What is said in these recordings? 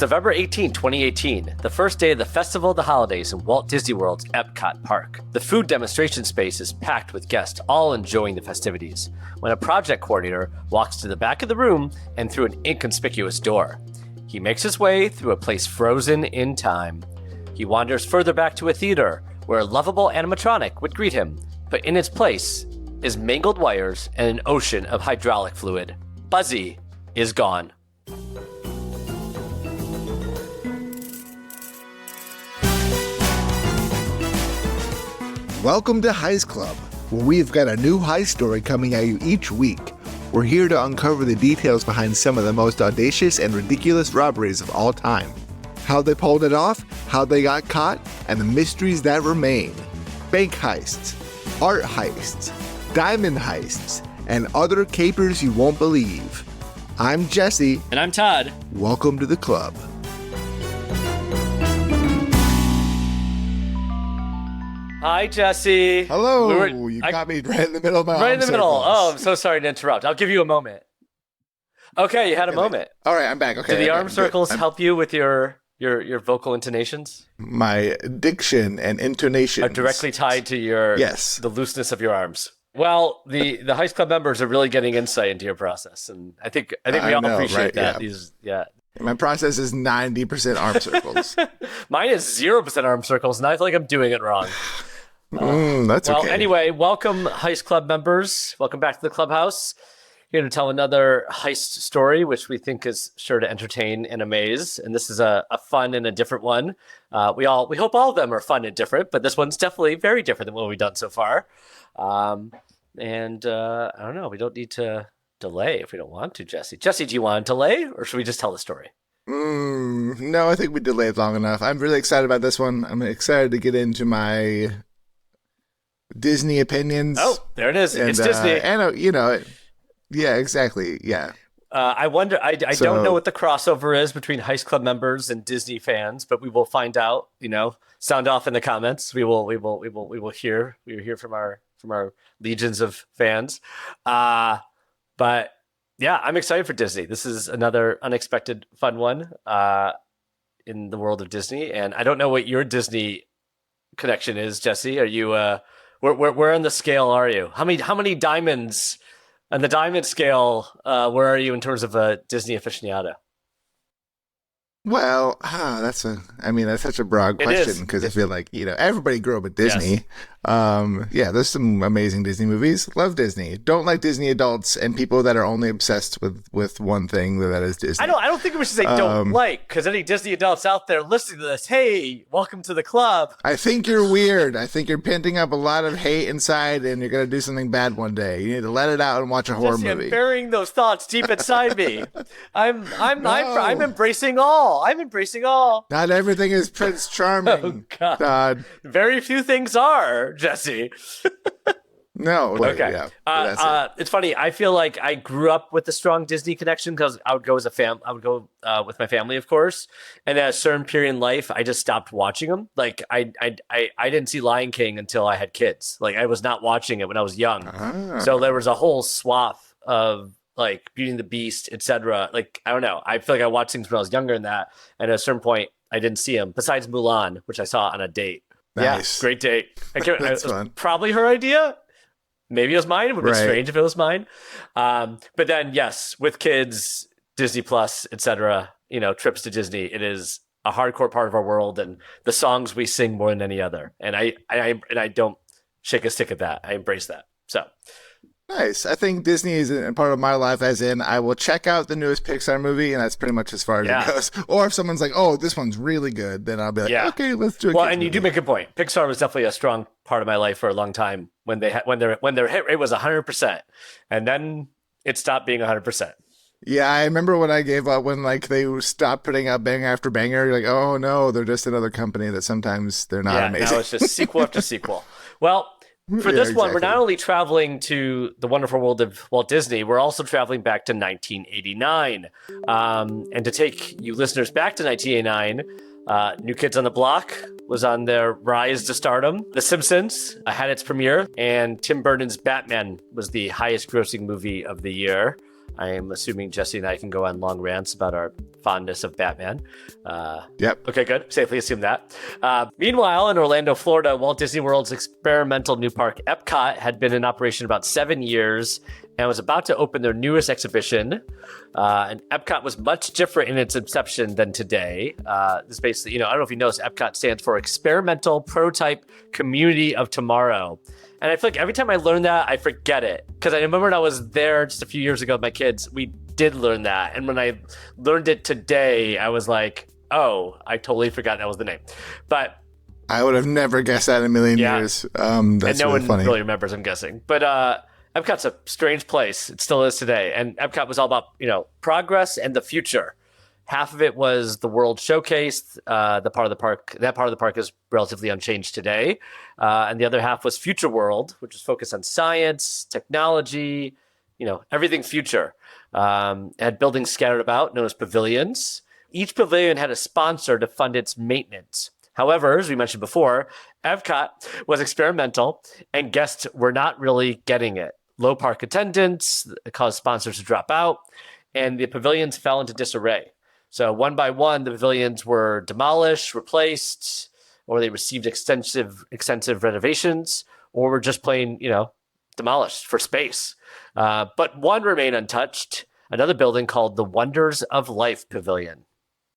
November 2018, the first day of the Festival of the Holidays in Walt Disney World's EPCOT Park. The food demonstration space is packed with guests all enjoying the festivities, when a project coordinator walks to the back of the room and through an inconspicuous door. He makes his way through a place frozen in time. He wanders further back to a theater where a lovable animatronic would greet him, but in its place is mangled wires and an ocean of hydraulic fluid. Buzzy is gone. Welcome to Heist Club, where we've got a new heist story coming at you each week. We're here to uncover the details behind some of the most audacious and ridiculous robberies of all time. How they pulled it off, how they got caught, and the mysteries that remain. Bank heists, art heists, diamond heists, and other capers you won't believe. I'm Jesse. And I'm Todd. Welcome to the club. Hi, Jesse. Hello. You got me right in the middle of my Right in the middle. circles. Oh, I'm so sorry to interrupt. I'll give you a moment. Okay, you had a moment. All right, I'm back. Okay. Did the arm circles help you with your vocal intonations? My diction and intonations Are directly tied to your the looseness of your arms. Well, the Heist Club members are really getting insight into your process, and I think we all appreciate that. Yeah. My process is 90% arm circles. Mine is 0% arm circles, and I feel like I'm doing it wrong. That's well, okay. Anyway, welcome, Heist Club members. Welcome back to the clubhouse. Here to tell another heist story, which we think is sure to entertain and amaze. And this is a fun and a different one. We hope all of them are fun and different, but this one's definitely very different than what we've done so far. I don't know. We don't need to delay if we don't want to, Jesse. Jesse, do you want to delay, or should we just tell the story? No, I think we delayed long enough. I'm really excited about this one. I'm excited to get into my Disney opinions. Oh, there it is. It's Disney. Yeah, exactly. Yeah. I wonder. I don't know what the crossover is between Heist Club members and Disney fans, but we will find out. Sound off in the comments. We will hear. We will hear from our legions of fans. But yeah, I'm excited for Disney. This is another unexpected fun one in the world of Disney, and I don't know what your Disney connection is, Jesse. Are you? Where on the scale are you? How many diamonds? On the diamond scale, where are you in terms of a Disney aficionado? Well, that's such a broad question because I feel like, everybody grew up with Disney. Yes. There's some amazing Disney movies. Love Disney. Don't like Disney adults and people that are only obsessed with one thing that is Disney. I don't think we should say don't like, because any Disney adults out there listening to this, hey, welcome to the club. I think you're weird. I think you're pinting up a lot of hate inside and you're going to do something bad one day. You need to let it out and watch a horror movie. I'm burying those thoughts deep inside me. I'm embracing all. I'm embracing all. Not everything is Prince Charming. Oh, God. Todd. Very few things are, Jesse. No. Okay. Yeah, it's funny. I feel like I grew up with a strong Disney connection because I would go with my family, of course. And at a certain period in life, I just stopped watching them. Like I didn't see Lion King until I had kids. Like I was not watching it when I was young. So there was a whole swath of like Beauty and the Beast, etc. Like, I don't know. I feel like I watched things when I was younger than that. And at a certain point, I didn't see them. Besides Mulan, which I saw on a date. Nice. Yeah, great date. That's fun. Probably her idea. Maybe it was mine. It would be strange if it was mine. But then, yes, with kids, Disney Plus, etc. Trips to Disney. It is a hardcore part of our world, and the songs we sing more than any other. And I don't shake a stick at that. I embrace that. So. Nice. I think Disney is a part of my life, as in I will check out the newest Pixar movie, and that's pretty much as far as it goes. Or if someone's like, "Oh, this one's really good," then I'll be like, "Okay, let's do it." Well, and you do make a point. Pixar was definitely a strong part of my life for a long time when their hit rate was 100%, and then it stopped being 100%. Yeah, I remember when I gave up when they stopped putting out banger after banger. You're like, "Oh no, they're just another company that sometimes they're not amazing." Yeah, now it's just sequel after sequel. Well. For this one, we're not only traveling to the wonderful world of Walt Disney, we're also traveling back to 1989. And to take you listeners back to 1989, New Kids on the Block was on their rise to stardom. The Simpsons had its premiere, and Tim Burton's Batman was the highest grossing movie of the year. I am assuming Jesse and I can go on long rants about our fondness of Batman. Yep. Okay, good. Safely assume that. Meanwhile, in Orlando, Florida, Walt Disney World's experimental new park, EPCOT, had been in operation about 7 years and was about to open their newest exhibition. And EPCOT was much different in its inception than today. This basically, I don't know if you noticed, EPCOT stands for Experimental Prototype Community of Tomorrow. And I feel like every time I learn that, I forget it. Because I remember when I was there just a few years ago with my kids, we did learn that. And when I learned it today, I was like, oh, I totally forgot that was the name. But I would have never guessed that in a million years. That's and no really one funny. really remembers, I'm guessing. But EPCOT's a strange place. It still is today. And EPCOT was all about, progress and the future. Half of it was the World Showcase. That part of the park is relatively unchanged today. And the other half was Future World, which is focused on science, technology, everything future. It had buildings scattered about, known as pavilions. Each pavilion had a sponsor to fund its maintenance. However, as we mentioned before, EPCOT was experimental, and guests were not really getting it. Low park attendance caused sponsors to drop out, and the pavilions fell into disarray. So one by one, the pavilions were demolished, replaced, or they received extensive renovations, or were just plain, demolished for space. But one remained untouched, another building called the Wonders of Life Pavilion.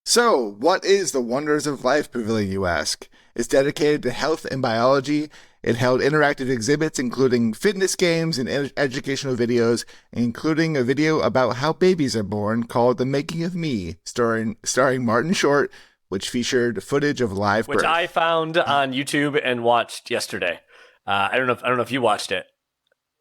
So, what is the Wonders of Life Pavilion, you ask? It's dedicated to health and biology. It held interactive exhibits, including fitness games and educational videos, including a video about how babies are born called The Making of Me, starring Martin Short, which featured footage of live birth. Which I found on YouTube and watched yesterday. I don't know if you watched it.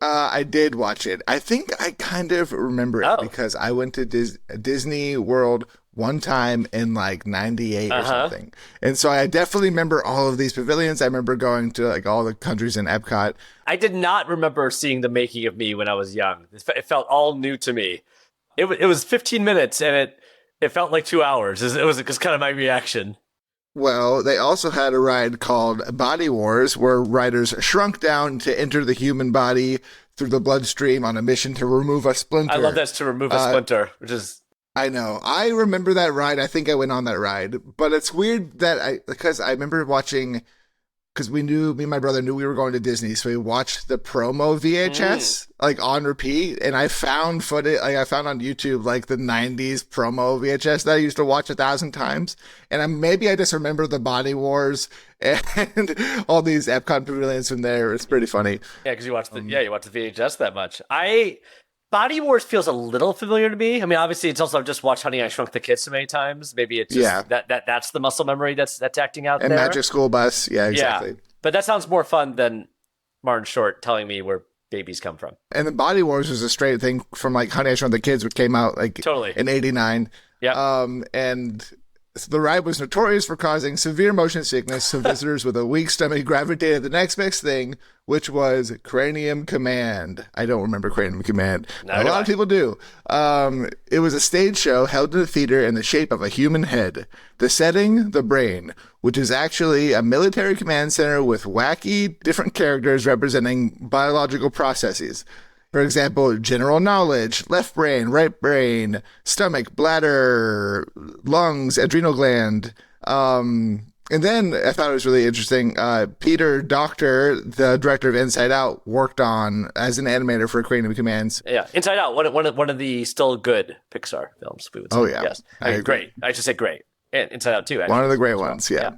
I did watch it. I think I kind of remember it because I went to Disney World one time in like 98 or something. And so I definitely remember all of these pavilions. I remember going to like all the countries in EPCOT. I did not remember seeing The Making of Me when I was young. It felt all new to me. It was 15 minutes and it felt like 2 hours. It was kind of my reaction. Well, they also had a ride called Body Wars, where riders shrunk down to enter the human body through the bloodstream on a mission to remove a splinter. I love that's to remove a splinter, which is... I know. I remember that ride. I think I went on that ride. But it's weird because I remember watching, because me and my brother knew we were going to Disney, so we watched the promo VHS like on repeat, and I found footage. Like I found on YouTube like the '90s promo VHS that I used to watch 1,000 times, and maybe I just remember the Body Wars and all these Epcot pavilions from there. It's pretty funny. Yeah, because you watched the VHS that much. Body Wars feels a little familiar to me. I mean, obviously, it's also I've just watched Honey, I Shrunk the Kids so many times. Maybe it's just that's the muscle memory that's acting out and there. Magic School Bus, yeah, exactly. Yeah. But that sounds more fun than Martin Short telling me where babies come from. And the Body Wars was a straight thing from like Honey, I Shrunk the Kids, which came out like in '89. Yeah. And the ride was notorious for causing severe motion sickness, so visitors with a weak stomach gravitated to the next best thing, which was Cranium Command. I don't remember Cranium Command. A lot of people do. It was a stage show held in a theater in the shape of a human head. The setting, the brain, which is actually a military command center with wacky, different characters representing biological processes. For example, general knowledge, left brain, right brain, stomach, bladder, lungs, adrenal gland. And then I thought it was really interesting. Peter Docter, the director of Inside Out, worked on as an animator for Cranium Commands. Yeah, Inside Out, one of the still good Pixar films, we would say. Oh, yeah. Yes. Great. I should say great. And Inside Out, too, actually. One of the great ones, yeah.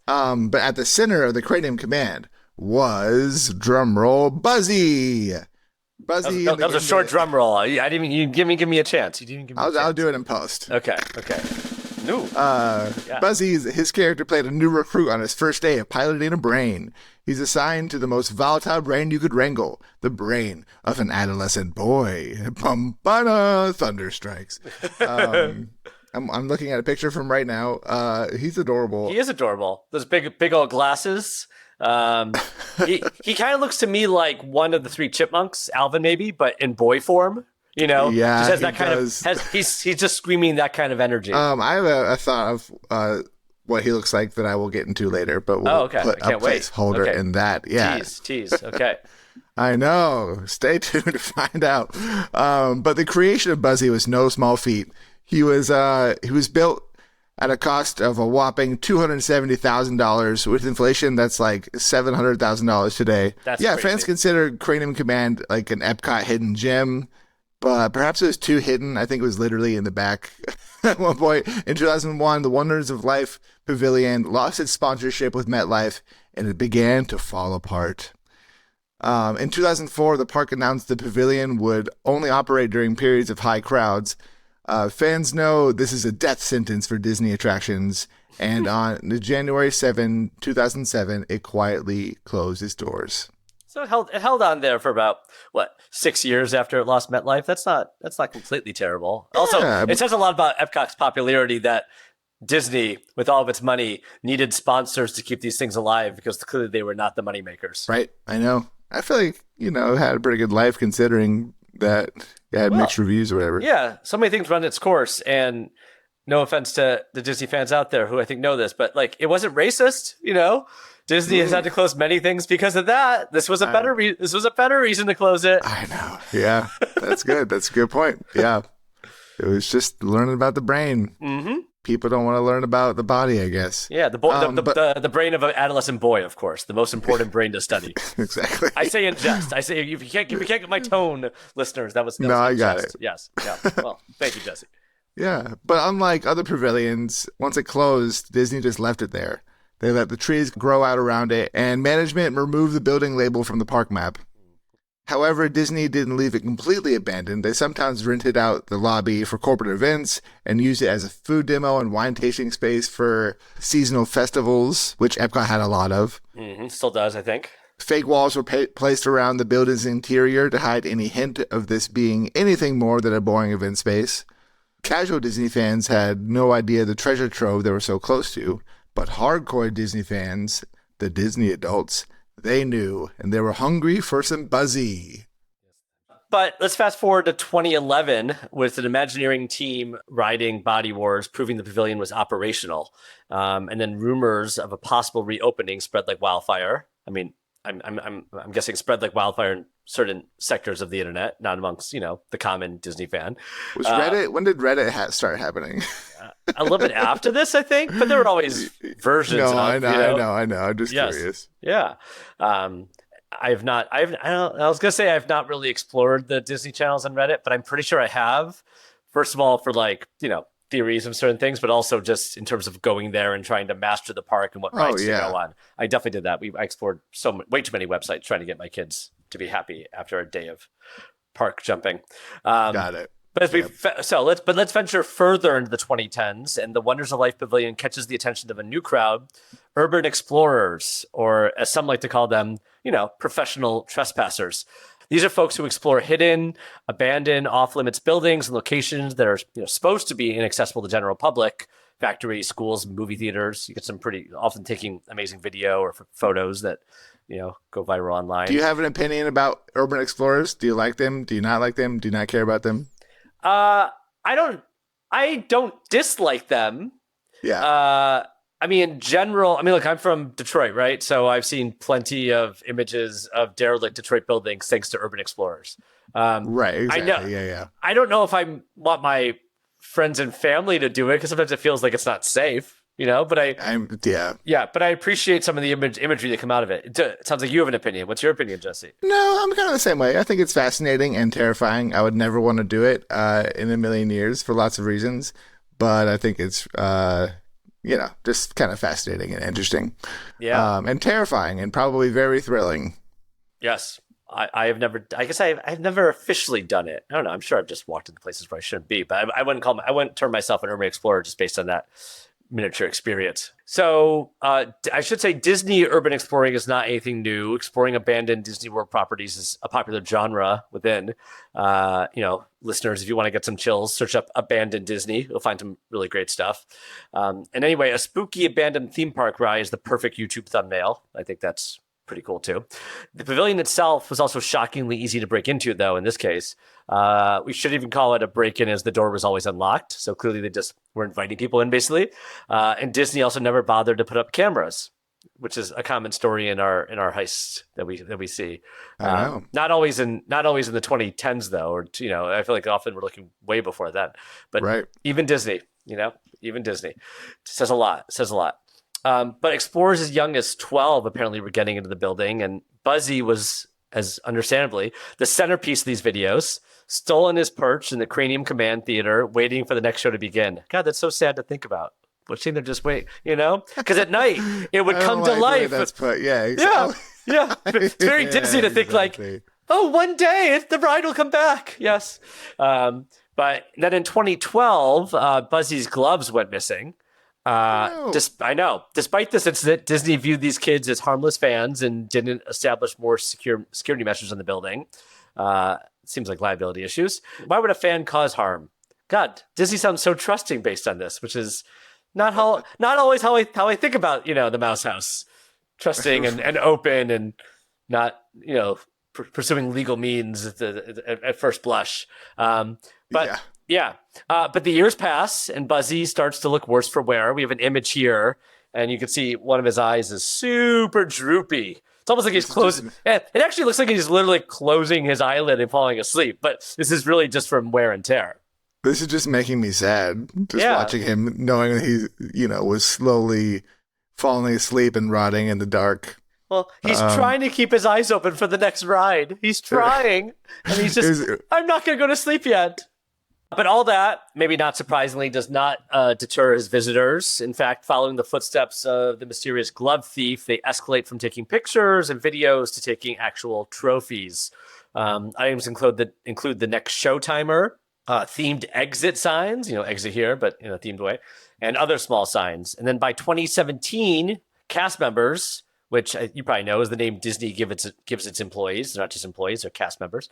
But at the center of the Cranium Command was, drumroll, Buzzy. Buzzy. That was a short drum roll. I didn't even you give me a chance. You didn't give me a chance. I'll do it in post. Okay. No. Buzzy, his character played a new recruit on his first day of piloting a brain. He's assigned to the most volatile brain you could wrangle, the brain of an adolescent boy. Pampana, thunder strikes. I'm looking at a picture from right now. He's adorable. He is adorable. Those big old glasses. He kind of looks to me like one of the three chipmunks, Alvin maybe, but in boy form. Yeah, just has that kind of he's just screaming that kind of energy. I have a thought of what he looks like that I will get into later, but we'll put a placeholder in that. Yeah, tease. Okay. I know. Stay tuned to find out. But the creation of Buzzy was no small feat. He was built at a cost of a whopping $270,000. With inflation, that's like $700,000 today. That's yeah, crazy. fans consider Cranium Command like an Epcot hidden gem, but perhaps it was too hidden. I think it was literally in the back. At one point in 2001, the Wonders of Life Pavilion lost its sponsorship with MetLife, and it began to fall apart. In 2004, the park announced the pavilion would only operate during periods of high crowds. Fans know this is a death sentence for Disney attractions, and on January 7, 2007, it quietly closed its doors. So it held on there for about 6 years after it lost MetLife. That's not completely terrible. Also, it says a lot about Epcot's popularity that Disney, with all of its money, needed sponsors to keep these things alive because clearly they were not the moneymakers. Right, I know. I feel like, it had a pretty good life considering that it had mixed reviews or whatever. Yeah, so many things run its course, and no offense to the Disney fans out there who I think know this, but it wasn't racist, Disney has had to close many things because of that. This was a better reason to close it. I know. Yeah, that's good. That's a good point. Yeah, it was just learning about the brain. Mm-hmm. People don't want to learn about the body, I guess. Yeah, the brain of an adolescent boy, of course, the most important brain to study. Exactly. I say in jest. I say if you can't get my tone, listeners. That was I got jest. it. Yes. Yeah. Well, thank you, Jesse. Yeah, but unlike other pavilions, once it closed, Disney just left it there. They let the trees grow out around it, and management removed the building label from the park map. However, Disney didn't leave it completely abandoned. They sometimes rented out the lobby for corporate events and used it as a food demo and wine tasting space for seasonal festivals, which Epcot had a lot of. Mm-hmm. Still does, I think. Fake walls were placed around the building's interior to hide any hint of this being anything more than a boring event space. Casual Disney fans had no idea the treasure trove they were so close to, but hardcore Disney fans, the Disney adults, they knew, and they were hungry for some Buzzy. But let's fast forward to 2011 with an Imagineering team riding Body Wars, proving the pavilion was operational. And then rumors of a possible reopening spread like wildfire. I mean, I'm guessing spread like wildfire in certain sectors of the internet, not amongst, the common Disney fan. Was Reddit, when did Reddit start happening? A little bit after this, I think, but there were always versions. No, of, I know. I'm just curious. Yeah. I was going to say I've not really explored the Disney channels on Reddit, but I'm pretty sure I have. First of all, for theories of certain things, but also just in terms of going there and trying to master the park and what rides to go on. I definitely did that. I explored way too many websites trying to get my kids to be happy after a day of park jumping. Got it. But let's venture further into the 2010s, and the Wonders of Life Pavilion catches the attention of a new crowd, urban explorers, or as some like to call them, professional trespassers. These are folks who explore hidden, abandoned, off-limits buildings and locations that are supposed to be inaccessible to the general public. Factories, schools, movie theaters. You get some pretty often taking amazing video or photos that go viral online. Do you have an opinion about urban explorers? Do you like them? Do you not like them? Do you not care about them? I don't dislike them. Yeah. In general, look, I'm from Detroit, right? So I've seen plenty of images of derelict Detroit buildings thanks to urban explorers. Right, exactly. I know, Yeah. I don't know if I want my friends and family to do it because sometimes it feels like it's not safe, but but I appreciate some of the imagery that come out of it. It sounds like you have an opinion. What's your opinion, Jesse? No, I'm kind of the same way. I think it's fascinating and terrifying. I would never want to do it in a million years for lots of reasons, but I think it's just kind of fascinating and interesting. Yeah. And terrifying and probably very thrilling. Yes. I have never, I guess I've never officially done it. I don't know. I'm sure I've just walked into places where I shouldn't be, but I wouldn't term myself an urban explorer just based on that miniature experience. So I should say Disney urban exploring is not anything new. Exploring abandoned Disney World properties is a popular genre within. Listeners, if you want to get some chills, search up abandoned Disney. You'll find some really great stuff. And anyway, a spooky abandoned theme park ride is the perfect YouTube thumbnail. I think that's pretty cool too. The pavilion itself was also shockingly easy to break into, though, in this case. We should even call it a break-in as the door was always unlocked. So clearly they just were inviting people in, basically. And Disney also never bothered to put up cameras. which is a common story in our heist that we see. I know. Not always in the 2010s though, or I feel like often we're looking way before that. But Right. even Disney, even Disney says a lot. But explorers as young as 12 apparently were getting into the building, and Buzzy was, as understandably, the centerpiece of these videos, stolen his perch in the Cranium Command Theater, waiting for the next show to begin. God, that's so sad to think about. Wishing they're just wait, because at night it would come to life. That's put. Yeah, exactly. Yeah. It's very Disney to think like, oh, one day the ride will come back. Yes. But then in 2012, Buzzy's gloves went missing. I know. Despite this incident, Disney viewed these kids as harmless fans and didn't establish more security measures in the building. Seems like liability issues. Why would a fan cause harm? God, Disney sounds so trusting based on this, which is not always how I think about the Mouse House, trusting and open and not pursuing legal means at first blush. But the years pass and Buzzy starts to look worse for wear. We have an image here, and you can see one of his eyes is super droopy. It's almost like he's closing. It actually looks like he's literally closing his eyelid and falling asleep. But this is really just from wear and tear. This is just making me sad. Watching him, knowing that he, was slowly falling asleep and rotting in the dark. Well, he's trying to keep his eyes open for the next ride. He's trying, and he's just, I'm not going to go to sleep yet. But all that, maybe not surprisingly, does not deter his visitors. In fact, following the footsteps of the mysterious glove thief, they escalate from taking pictures and videos to taking actual trophies. Items include the next show timer, themed exit signs, exit here, but in a themed way, and other small signs. And then by 2017, cast members, which you probably know is the name Disney gives its employees. They're not just employees, they're cast members.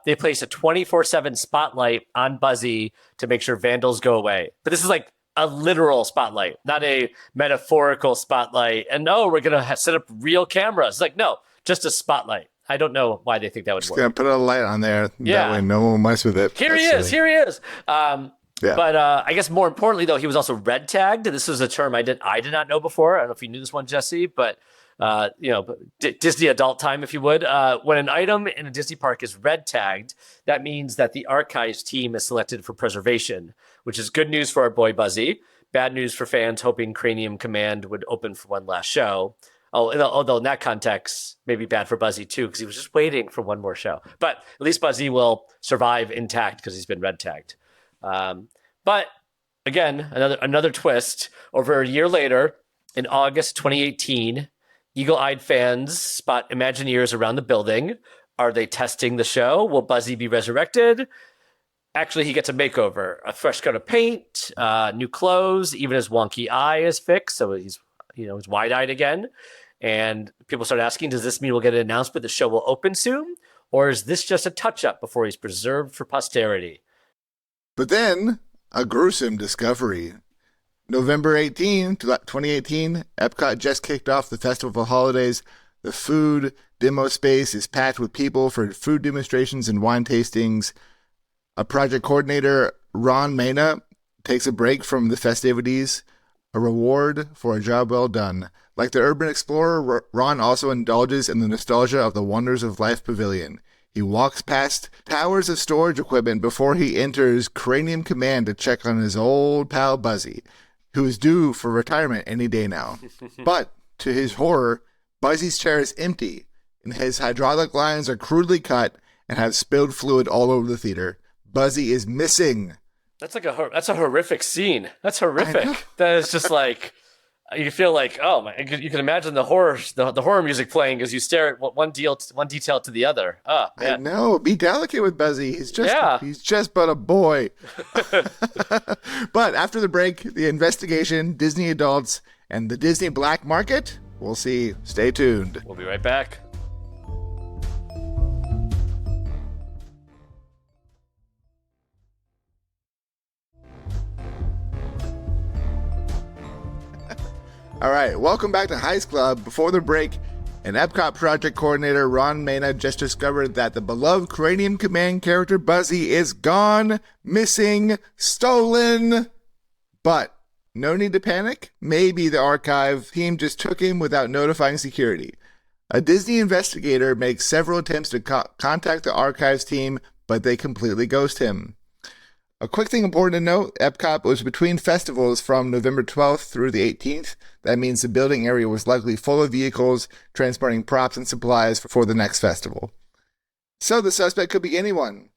They place a 24/7 spotlight on Buzzy to make sure vandals go away. But this is like a literal spotlight, not a metaphorical spotlight. And we're going to set up real cameras. Like, no, just a spotlight. I don't know why they think that would work. Just going to put a light on there. Yeah. That way no one will mess with it. Here he is. But I guess more importantly, though, he was also red tagged. This was a term I did not know before. I don't know if you knew this one, Jesse, but Disney adult time, if you would. When an item in a Disney park is red tagged, that means that the archives team is selected for preservation, which is good news for our boy Buzzy. Bad news for fans hoping Cranium Command would open for one last show. Although in that context, maybe bad for Buzzy too, because he was just waiting for one more show. But at least Buzzy will survive intact because he's been red tagged. But again, another twist. Over a year later, in August 2018, eagle-eyed fans spot Imagineers around the building. Are they testing the show? Will Buzzy be resurrected? Actually, he gets a makeover, a fresh coat of paint, new clothes, even his wonky eye is fixed, so he's wide-eyed again. And people start asking, does this mean we'll get an announcement the show will open soon? Or is this just a touch-up before he's preserved for posterity? But then, a gruesome discovery. November 18, 2018, EPCOT just kicked off the festival holidays. The food demo space is packed with people for food demonstrations and wine tastings. A project coordinator, Ron Mena, takes a break from the festivities, a reward for a job well done. Like the urban explorer, Ron also indulges in the nostalgia of the Wonders of Life Pavilion. He walks past towers of storage equipment before he enters Cranium Command to check on his old pal Buzzy, who is due for retirement any day now. But, to his horror, Buzzy's chair is empty, and his hydraulic lines are crudely cut and have spilled fluid all over the theater. Buzzy is missing. That's a horrific scene. That's horrific. That is just like, you feel like, oh my, you can imagine the horror music playing as you stare at one detail to the other. Oh, man. I know. Be delicate with Buzzy. He's just but a boy. But after the break, the investigation, Disney adults, and the Disney black market, we'll see. Stay tuned. We'll be right back. All right, welcome back to Heist Club. Before the break, an EPCOT project coordinator, Ron Mena, just discovered that the beloved Cranium Command character Buzzy is gone, missing, stolen. But No need to panic. Maybe the archive team just took him without notifying security. A Disney investigator makes several attempts to contact the archives team, but they completely ghost him. A quick thing important to note, EPCOT was between festivals from November 12th through the 18th. That means the building area was likely full of vehicles transporting props and supplies for the next festival. So the suspect could be anyone.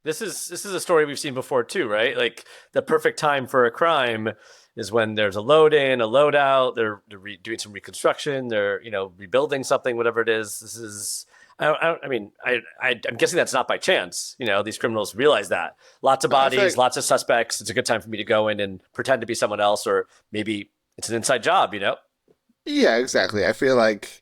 This is a story we've seen before too, right? Like the perfect time for a crime is when there's a load in, a load out. They're doing some reconstruction. They're rebuilding something, whatever it is. This is. I'm guessing that's not by chance. These criminals realize that. Lots of bodies, lots of suspects. It's a good time for me to go in and pretend to be someone else, or maybe it's an inside job. Yeah, exactly. I feel like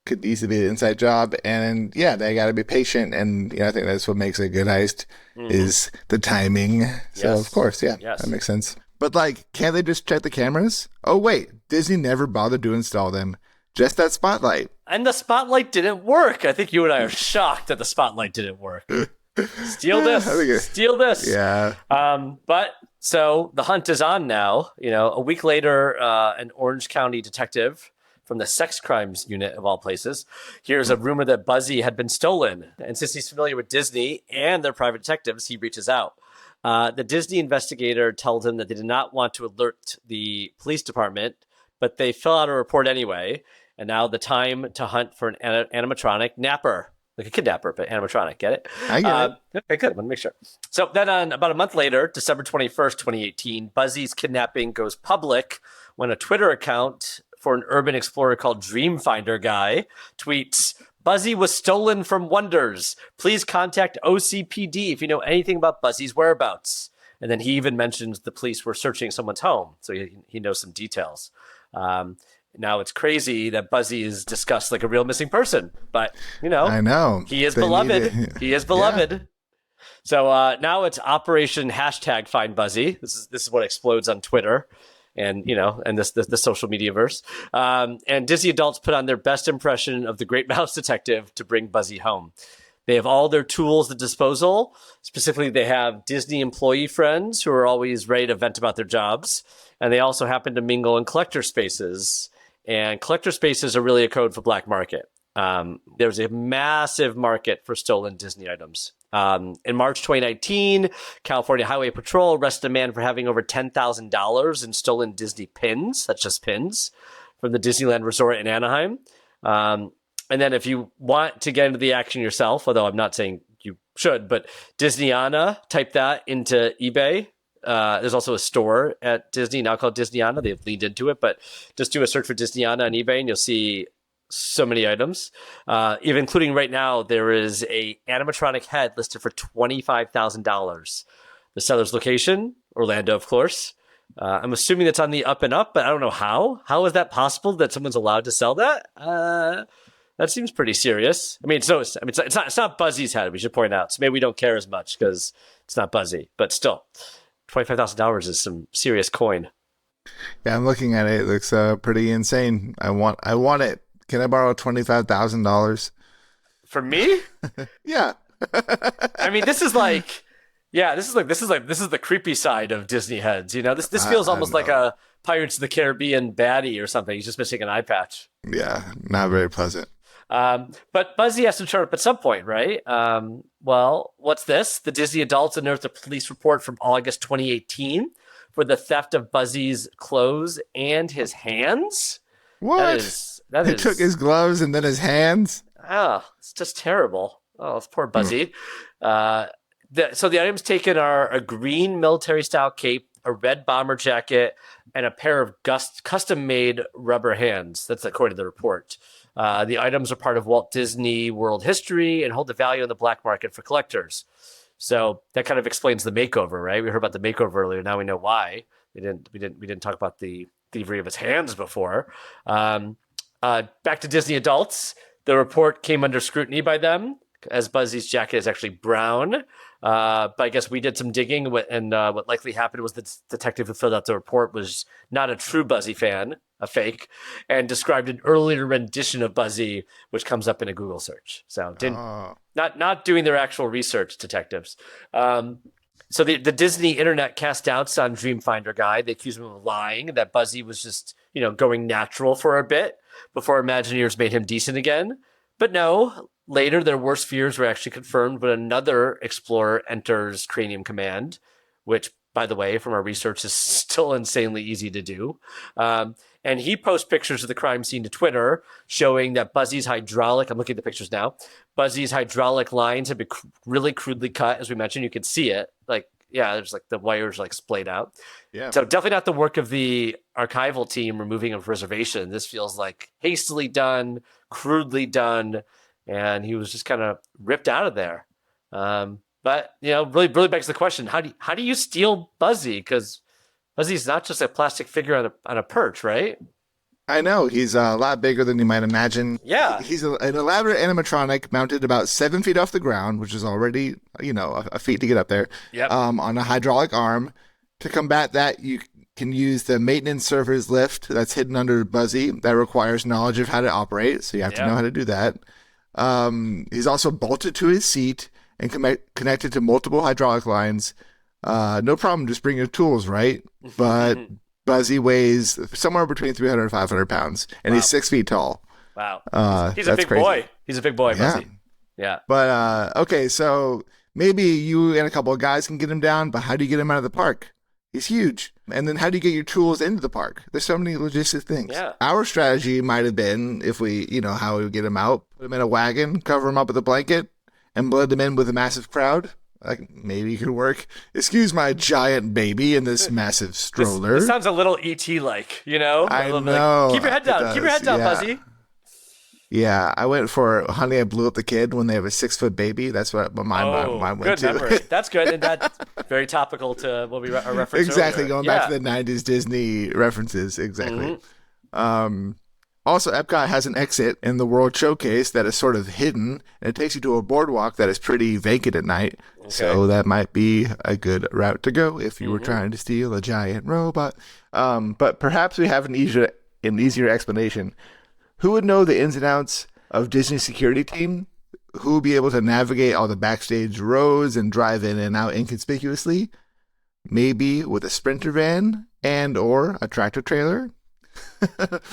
could easily be an inside job, and yeah, they got to be patient, and I think that's what makes a good heist is the timing. So of course, yeah, that makes sense. But can't they just check the cameras? Oh wait, Disney never bothered to install them. Just that spotlight. And the spotlight didn't work. I think you and I are shocked that the spotlight didn't work. Steal this. Steal this. Yeah. But so the hunt is on now. A week later, an Orange County detective from the sex crimes unit of all places hears a rumor that Buzzy had been stolen. And since he's familiar with Disney and their private detectives, he reaches out. The Disney investigator tells him that they did not want to alert the police department, but they fill out a report anyway. And now the time to hunt for an animatronic napper, like a kidnapper, but animatronic. Get it? I get it. Okay, good. I want to make sure. So then on about a month later, December 21st, 2018, Buzzy's kidnapping goes public when a Twitter account for an urban explorer called Dreamfinder Guy tweets, Buzzy was stolen from Wonders. Please contact OCPD if you know anything about Buzzy's whereabouts. And then he even mentions the police were searching someone's home. So he knows some details. Now it's crazy that Buzzy is discussed like a real missing person, but I know he is beloved. He is beloved. Yeah. So now it's Operation #Find Buzzy. This is what explodes on Twitter, and the social media verse. And Disney adults put on their best impression of the Great Mouse Detective to bring Buzzy home. They have all their tools at disposal. Specifically, they have Disney employee friends who are always ready to vent about their jobs. And they also happen to mingle in collector spaces. And collector spaces are really a code for black market. There's a massive market for stolen Disney items. In March 2019, California Highway Patrol arrested a man for having over $10,000 in stolen Disney pins. That's just pins from the Disneyland Resort in Anaheim. And then if you want to get into the action yourself, although I'm not saying you should, but Disneyana, type that into eBay. There's also a store at Disney now called Disneyana. They've leaned into it, but just do a search for Disneyana on eBay and you'll see so many items. Even including right now, there is a animatronic head listed for $25,000. The seller's location, Orlando, of course. I'm assuming that's on the up and up, but I don't know how. How is that possible that someone's allowed to sell that? That seems pretty serious. It's not Buzzy's head. We should point out. So maybe we don't care as much because it's not Buzzy, but still, $25,000 is some serious coin. Yeah, I'm looking at it. It looks pretty insane. I want it. Can I borrow $25,000 for me? Yeah. This is the creepy side of Disney heads. This feels almost like a Pirates of the Caribbean baddie or something. He's just missing an eye patch. Yeah, not very pleasant. But Buzzy has to turn up at some point, right? Well, what's this? The Disney adults unearthed a police report from August 2018 for the theft of Buzzy's clothes and his hands. What? He took his gloves and then his hands? Oh, it's just terrible. Oh, it's poor Buzzy. So the items taken are a green military-style cape, a red bomber jacket, and a pair of custom-made rubber hands. That's according to the report. The items are part of Walt Disney World history and hold a value in the black market for collectors. So that kind of explains the makeover, right? We heard about the makeover earlier. Now we know why. We didn't talk about the thievery of his hands before. Back to Disney adults. The report came under scrutiny by them, as Buzzy's jacket is actually brown. But I guess we did some digging, and what likely happened was the detective who filled out the report was not a true Buzzy fan, a fake, and described an earlier rendition of Buzzy, which comes up in a Google search. So not doing their actual research, detectives. So the Disney internet cast doubts on Dreamfinder guy. They accused him of lying, that Buzzy was just, going natural for a bit before Imagineers made him decent again. But no, later their worst fears were actually confirmed when another explorer enters Cranium Command, which, by the way, from our research, is still insanely easy to do. And he posts pictures of the crime scene to Twitter, showing that Buzzy's hydraulic, I'm looking at the pictures now, Buzzy's hydraulic lines have been really crudely cut. As we mentioned, you can see it. Like, yeah, there's like the wires like splayed out. Yeah. So definitely not the work of the archival team removing him from reservation. This feels like hastily done, crudely done, and he was just kind of ripped out of there. But really begs the question: how do you steal Buzzy? Because Buzzy's not just a plastic figure on a perch, right? I know. He's a lot bigger than you might imagine. Yeah. He's an elaborate animatronic mounted about 7 feet off the ground, which is already, a feat to get up there. Yep. On a hydraulic arm. To combat that, you can use the maintenance server's lift that's hidden under Buzzy that requires knowledge of how to operate. So you have to know how to do that. He's also bolted to his seat and connected to multiple hydraulic lines. No problem, just bring your tools, right? But Buzzy weighs somewhere between 300 and 500 pounds, and he's 6 feet tall. Wow. He's a big crazy. boy. He's a big boy, Buzzy. Yeah. But, okay, so maybe you and a couple of guys can get him down, but how do you get him out of the park? He's huge. And then how do you get your tools into the park? There's so many logistic things. Yeah. Our strategy might have been, if we, how we would get him out, put him in a wagon, cover him up with a blanket, and blend him in with a massive crowd. Like, maybe it could work. Excuse my giant baby in this massive stroller. This sounds a little ET-like, I know. Like, keep your head down. Keep your head down, Buzzy. Yeah, I went for Honey, I Blew Up the Kid when they have a 6-foot baby. That's what my mind went to. Good memory. That's good, and that's very topical to what we referenced exactly, earlier. Going back to the 90s Disney references. Exactly. Also, Epcot has an exit in the World Showcase that is sort of hidden, and it takes you to a boardwalk that is pretty vacant at night. Okay. So that might be a good route to go if you were trying to steal a giant robot. But perhaps we have an easier explanation. Who would know the ins and outs of Disney's security team? Who would be able to navigate all the backstage roads and drive in and out inconspicuously? Maybe with a Sprinter van and or a tractor trailer?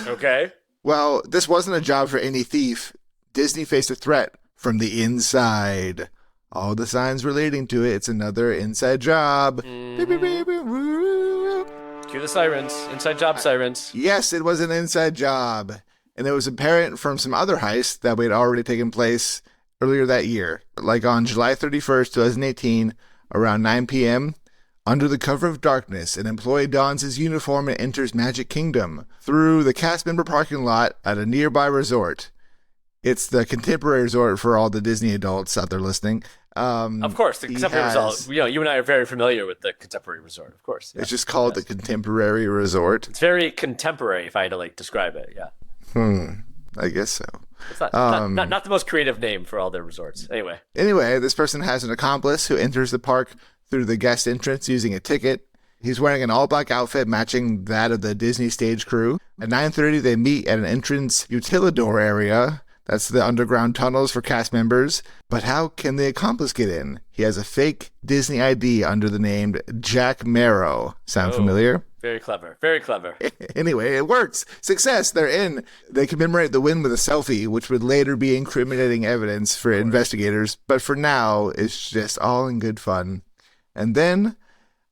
Okay. Well, this wasn't a job for any thief. Disney faced a threat from the inside. All the signs relating to it. It's another inside job. Cue the sirens. Inside job sirens. Yes, it was an inside job. And it was apparent from some other heists that had already taken place earlier that year. Like on July 31st, 2018, around 9 p.m., under the cover of darkness, an employee dons his uniform and enters Magic Kingdom through the cast member parking lot at a nearby resort. It's the contemporary resort for all the Disney adults out there listening. Of course, the contemporary resort. You and I are very familiar with the contemporary resort, of course. Yeah. It's just called the contemporary resort. It's very contemporary, if I had to describe it, yeah. I guess so. It's not the most creative name for all their resorts. Anyway, this person has an accomplice who enters the park through the guest entrance using a ticket. He's wearing an all-black outfit matching that of the Disney stage crew. At 9:30, they meet at an entrance utilidor area. That's the underground tunnels for cast members. But how can the accomplice get in? He has a fake Disney ID under the name Jack Marrow. Sound familiar? Very clever. Very clever. Anyway, it works. Success. They're in. They commemorate the win with a selfie, which would later be incriminating evidence for investigators. But for now, it's just all in good fun. And then,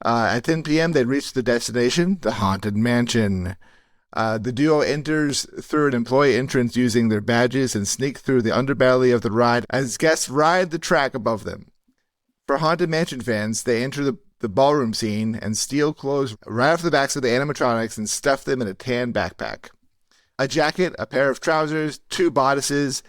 at 10 p.m., they reach the destination, the Haunted Mansion. The duo enters through an employee entrance using their badges and sneak through the underbelly of the ride as guests ride the track above them. For Haunted Mansion fans, they enter the ballroom scene and steal clothes right off the backs of the animatronics and stuff them in a tan backpack. A jacket, a pair of trousers, 2 bodices,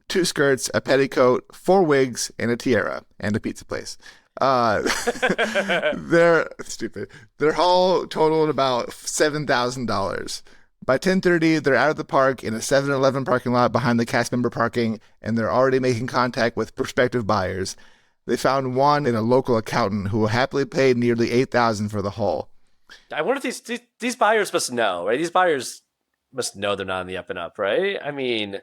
2 skirts, a petticoat, 4 wigs, and a tiara, and a pizza place. They're stupid. Their haul totaled about $7,000. By 10:30, they're out of the park in a 7-Eleven parking lot behind the cast member parking, and they're already making contact with prospective buyers. They found one in a local accountant who will happily pay nearly $8,000 for the haul. I wonder if these buyers must know, right? These buyers must know they're not on the up and up, right? I mean,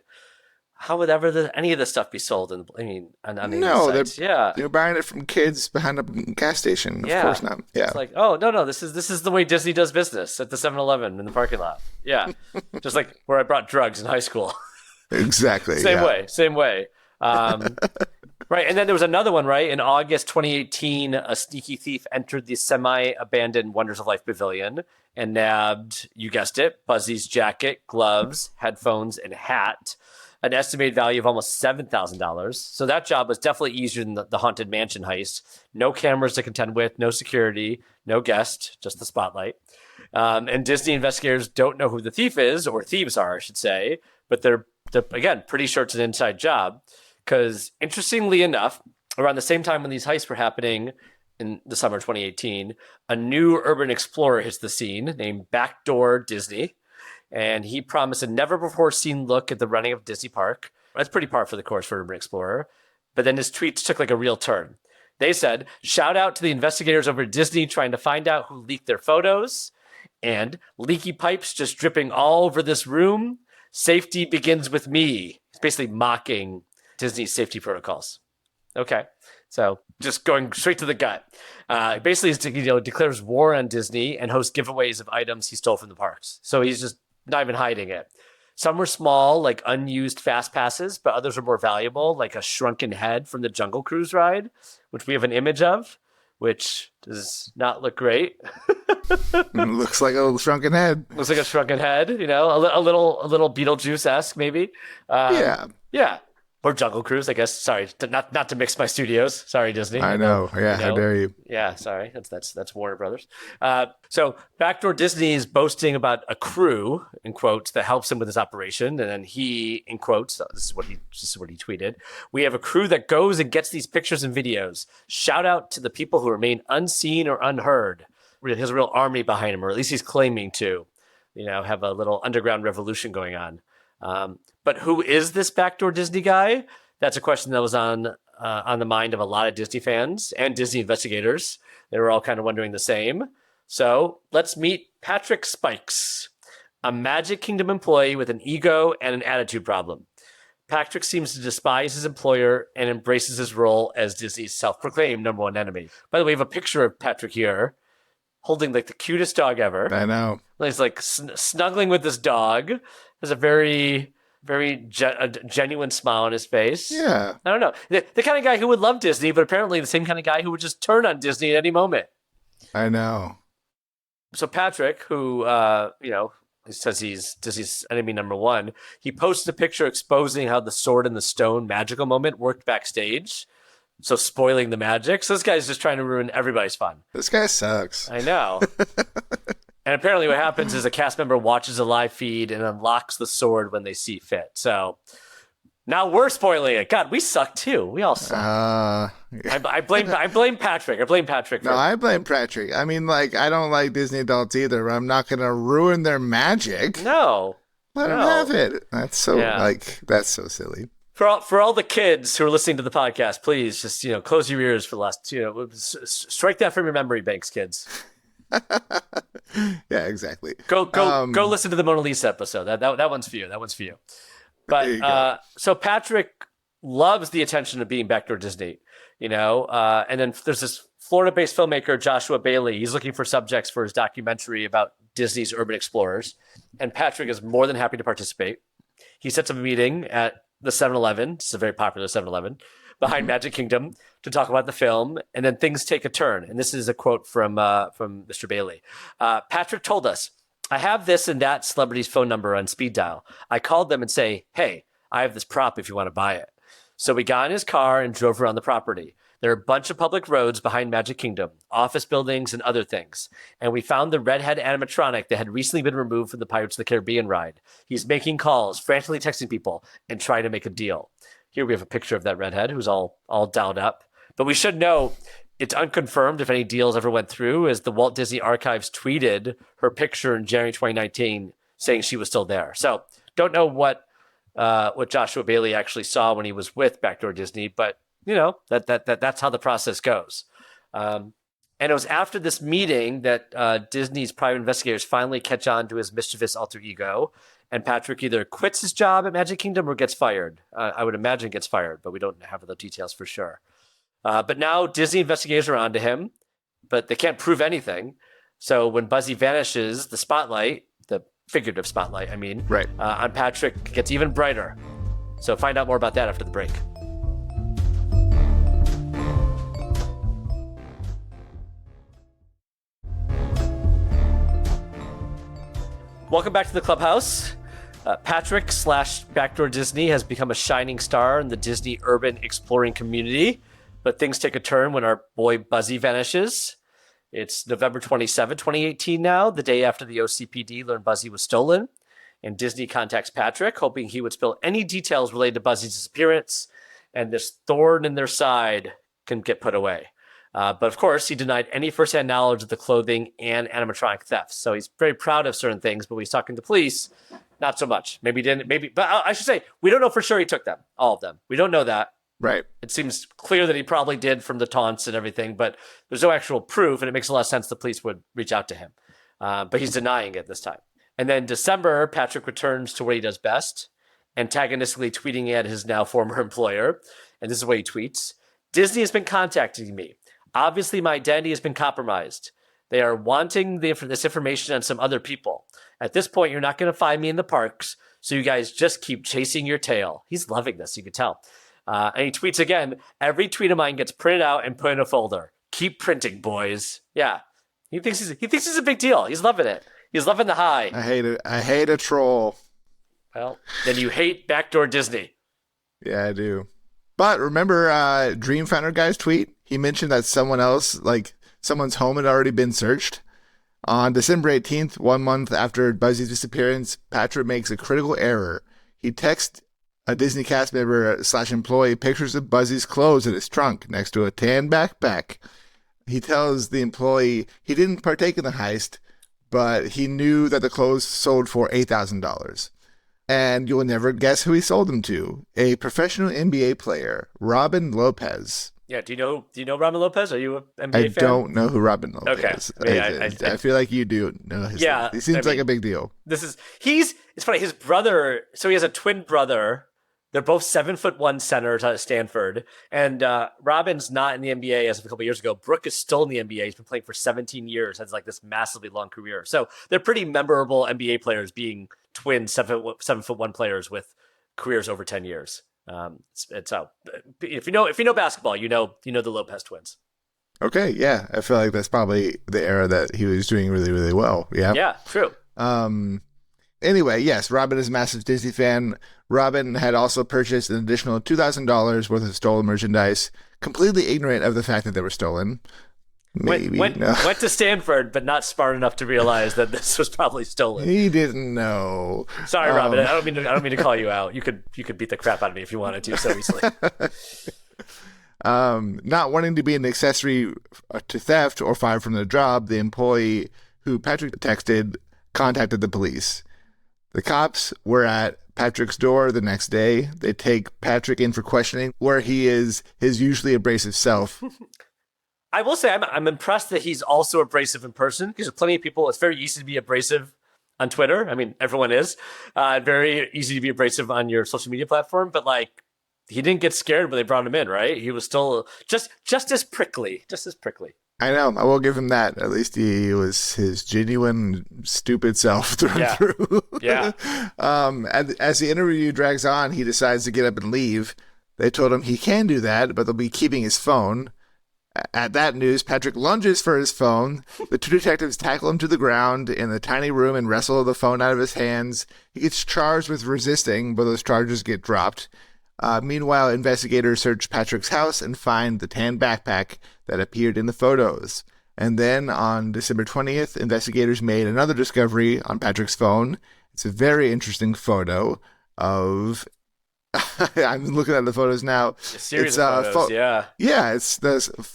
how would ever any of this stuff be sold? On any of these No, sites? Yeah, they're buying it from kids behind a gas station. Of yeah. course not. Yeah, It's like, oh no, this is the way Disney does business at the 7-Eleven in the parking lot. Yeah, just like where I brought drugs in high school. exactly. Same yeah. way, same way. Um, right, and then there was another one, right? In August 2018, a sneaky thief entered the semi-abandoned Wonders of Life pavilion and nabbed, you guessed it, Buzzy's jacket, gloves, headphones, and hat, an estimated value of almost $7,000. So that job was definitely easier than the Haunted Mansion heist. No cameras to contend with, no security, no guest, just the spotlight. And Disney investigators don't know who the thief is, or thieves are, I should say, but they're again, pretty sure it's an inside job. Because interestingly enough, around the same time when these heists were happening in the summer of 2018, a new urban explorer hits the scene named Backdoor Disney. And he promised a never before seen look at the running of Disney Park. That's pretty par for the course for Urban Explorer. But then his tweets took like a real turn. They said, shout out to the investigators over at Disney trying to find out who leaked their photos. And leaky pipes just dripping all over this room. Safety begins with me. It's basically mocking Disney's safety protocols. Okay. So just going straight to the gut. Basically, declares war on Disney and hosts giveaways of items he stole from the parks. So he's just not even hiding it. Some were small, like unused fast passes, but others are more valuable, like a shrunken head from the Jungle Cruise ride, which we have an image of, which does not look great. Looks like a little shrunken head. Looks like a shrunken head, a little Beetlejuice-esque maybe. Yeah. Yeah. Or Jungle Cruise, I guess. Sorry, not to mix my studios. Sorry, Disney. I know. Yeah, how dare you? Yeah, sorry. That's Warner Brothers. So Backdoor Disney is boasting about a crew, in quotes, that helps him with his operation. And then he, in quotes, this is what he tweeted. We have a crew that goes and gets these pictures and videos. Shout out to the people who remain unseen or unheard. He has a real army behind him, or at least he's claiming to, have a little underground revolution going on. But who is this Backdoor Disney guy? That's a question that was on the mind of a lot of Disney fans and Disney investigators. They were all kind of wondering the same. So let's meet Patrick Spikes, a Magic Kingdom employee with an ego and an attitude problem. Patrick seems to despise his employer and embraces his role as Disney's self-proclaimed number one enemy. By the way, we have a picture of Patrick here holding like the cutest dog ever. I know. He's like snuggling with this dog. Has a very, very genuine smile on his face. Yeah. I don't know. The kind of guy who would love Disney, but apparently the same kind of guy who would just turn on Disney at any moment. I know. So Patrick, who, he says he's Disney's enemy number one, he posted a picture exposing how the sword and the stone magical moment worked backstage. So spoiling the magic. So this guy's just trying to ruin everybody's fun. This guy sucks. I know. And apparently what happens is a cast member watches a live feed and unlocks the sword when they see fit. So now we're spoiling it. God, we suck too. We all suck. I blame Patrick. I blame Patrick. No, I blame Patrick. I mean, I don't like Disney adults either, but I'm not going to ruin their magic. No. Let them have it. That's so, that's so silly. For all the kids who are listening to the podcast, please just, close your ears for the last, strike that from your memory banks, kids. Yeah, exactly. Go listen to the Mona Lisa episode. That one's for you. That one's for you. But so Patrick loves the attention of being Backdoor Disney, and then there's this Florida-based filmmaker, Joshua Bailey. He's looking for subjects for his documentary about Disney's urban explorers. And Patrick is more than happy to participate. He sets up a meeting at the 7-Eleven. It's a very popular 7-Eleven behind Magic Kingdom to talk about the film, and then things take a turn. And this is a quote from Mr. Bailey. Patrick told us, I have this and that celebrity's phone number on speed dial. I called them and say, hey, I have this prop if you want to buy it. So we got in his car and drove around the property. There are a bunch of public roads behind Magic Kingdom, office buildings and other things. And we found the redhead animatronic that had recently been removed from the Pirates of the Caribbean ride. He's making calls, frantically texting people, and trying to make a deal. Here we have a picture of that redhead who's all dialed up. But we should know it's unconfirmed if any deals ever went through, as the Walt Disney Archives tweeted her picture in January 2019 saying she was still there. So don't know what Joshua Bailey actually saw when he was with Backdoor Disney, but that's how the process goes. And And it was after this meeting that Disney's private investigators finally catch on to his mischievous alter ego. And Patrick either quits his job at Magic Kingdom or gets fired. I would imagine gets fired, but we don't have the details for sure. But now Disney investigators are onto him, but they can't prove anything. So when Buzzy vanishes, the spotlight, the figurative spotlight, I mean, Right. On Patrick gets even brighter. So find out more about that after the break. Welcome back to the clubhouse. Patrick / Backdoor Disney has become a shining star in the Disney urban exploring community, but things take a turn when our boy Buzzy vanishes. It's November 27, 2018 now, the day after the OCPD learned Buzzy was stolen, and Disney contacts Patrick, hoping he would spill any details related to Buzzy's disappearance, and this thorn in their side can get put away. But of course, he denied any firsthand knowledge of the clothing and animatronic thefts. So he's very proud of certain things, but when he's talking to police, not so much. Maybe he didn't. But I should say, we don't know for sure he took them, all of them. We don't know that. Right. It seems clear that he probably did from the taunts and everything, but there's no actual proof, and it makes a lot of sense the police would reach out to him. But he's denying it this time. And then December, Patrick returns to what he does best, antagonistically tweeting at his now former employer. And this is what he tweets. Disney has been contacting me. Obviously, my identity has been compromised. They are wanting this information on some other people. At this point, you're not going to find me in the parks, so you guys just keep chasing your tail. He's loving this, you could tell. And he tweets again, every tweet of mine gets printed out and put in a folder. Keep printing, boys. Yeah. He thinks he's a big deal. He's loving it. He's loving the high. I hate a troll. Well, then you hate Backdoor Disney. Yeah, I do. But remember Dreamfinder guy's tweet? He mentioned that someone's home had already been searched. On December 18th, 1 month after Buzzy's disappearance, Patrick makes a critical error. He texts a Disney cast member / employee pictures of Buzzy's clothes in his trunk next to a tan backpack. He tells the employee he didn't partake in the heist, but he knew that the clothes sold for $8,000. And you'll never guess who he sold them to. A professional NBA player, Robin Lopez. Yeah, do you know Robin Lopez? Are you an NBA fan? I don't know who Robin Lopez is. I feel like you do know his name. He seems like a big deal. It's funny, his brother, so he has a twin brother. They're both 7'1" centers out of Stanford. And Robin's not in the NBA as of a couple of years ago. Brooke is still in the NBA. He's been playing for 17 years, has like this massively long career. So they're pretty memorable NBA players, being twin 7'1" players with careers over 10 years. So if you know basketball, you know the Lopez twins. Okay, yeah, I feel like that's probably the era that he was doing really, really well. Yeah, true. Anyway, yes, Robin is a massive Disney fan. Robin had also purchased an additional $2,000 worth of stolen merchandise, completely ignorant of the fact that they were stolen. Went to Stanford, but not smart enough to realize that this was probably stolen. He didn't know. Sorry, Robin. I don't mean to call you out. You could beat the crap out of me if you wanted to so easily. Not wanting to be an accessory to theft or fired from the job, the employee who Patrick texted contacted the police. The cops were at Patrick's door the next day. They take Patrick in for questioning, where he is his usually abrasive self. I will say I'm impressed that he's also abrasive in person, because there's plenty of people. It's very easy to be abrasive on Twitter. I mean, everyone is. Very easy to be abrasive on your social media platform, but like, he didn't get scared when they brought him in, right? He was still just as prickly, I know. I will give him that. At least he was his genuine, stupid self through and through. Yeah. As the interview drags on, he decides to get up and leave. They told him he can do that, but they'll be keeping his phone. At that news, Patrick lunges for his phone. The two detectives tackle him to the ground in the tiny room and wrestle the phone out of his hands. He gets charged with resisting, but those charges get dropped. Meanwhile, investigators search Patrick's house and find the tan backpack that appeared in the photos. And then on December 20th, investigators made another discovery on Patrick's phone. It's a very interesting photo of... I'm looking at the photos now. A series of photos, yeah. Yeah, it's the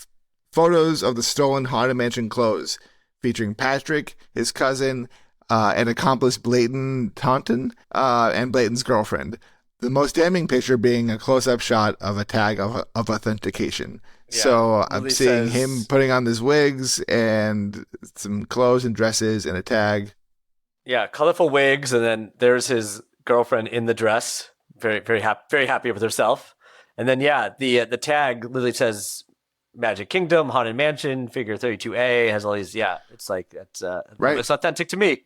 photos of the stolen Haunted Mansion clothes, featuring Patrick, his cousin, and accomplice Blayton Taunton, and Blayton's girlfriend. The most damning picture being a close-up shot of a tag of authentication. Yeah, So I'm Lily seeing says, him putting on his wigs and some clothes and dresses and a tag. yeah, colorful wigs, and then there's his girlfriend in the dress, very happy with herself. And then yeah, the tag Lily says Magic Kingdom, Haunted Mansion, Figure 32A has all these. Yeah, it's like Right. it's authentic to me.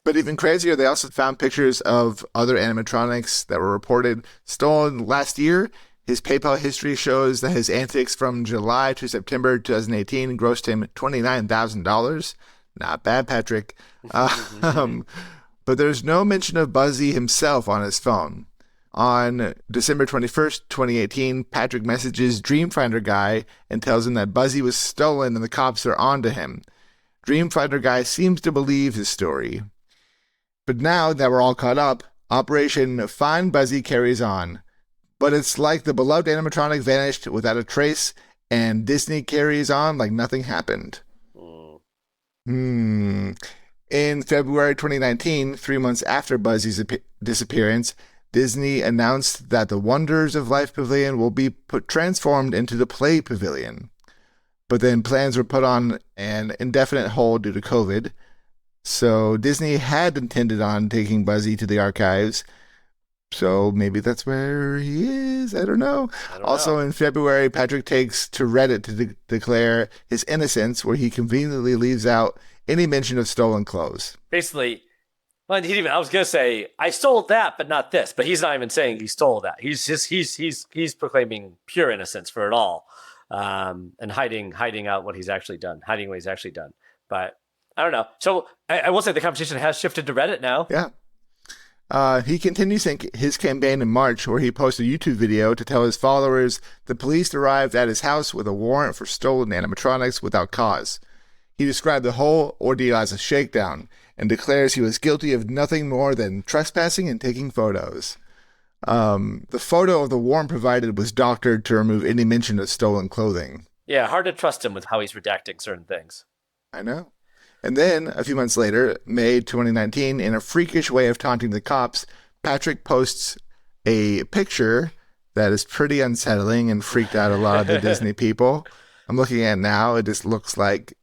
But even crazier, they also found pictures of other animatronics that were reported stolen last year. His PayPal history shows that his antics from July to September 2018 grossed him $29,000. Not bad, Patrick. But there's no mention of Buzzy himself on his phone. On December 21st, 2018, Patrick messages Dreamfinder Guy and tells him that Buzzy was stolen and the cops are onto him. Dreamfinder Guy seems to believe his story. But now that we're all caught up, Operation Find Buzzy carries on. But it's like the beloved animatronic vanished without a trace, and Disney carries on like nothing happened. In February 2019, 3 months after Buzzy's disappearance, Disney announced that the Wonders of Life Pavilion will be transformed into the Play Pavilion. But then plans were put on an indefinite hold due to COVID. So Disney had intended on taking Buzzy to the archives. So maybe that's where he is. I don't know. Also, in February, Patrick takes to Reddit to declare his innocence, where he conveniently leaves out any mention of stolen clothes. Basically, well, I was gonna say I stole that, but not this. But he's not even saying he stole that. He's proclaiming pure innocence for it all, and hiding out what he's actually done, hiding what he's actually done. But I don't know. So I will say the conversation has shifted to Reddit now. Yeah. He continues his campaign in March, where he posted a YouTube video to tell his followers the police arrived at his house with a warrant for stolen animatronics without cause. He described the whole ordeal as a shakedown and declares he was guilty of nothing more than trespassing and taking photos. The photo of the warrant provided was doctored to remove any mention of stolen clothing. Yeah, hard to trust him with how he's redacting certain things. I know. And then, a few months later, May 2019, in a freakish way of taunting the cops, Patrick posts a picture that is pretty unsettling and freaked out a lot of the Disney people. I'm looking at it now. It just looks like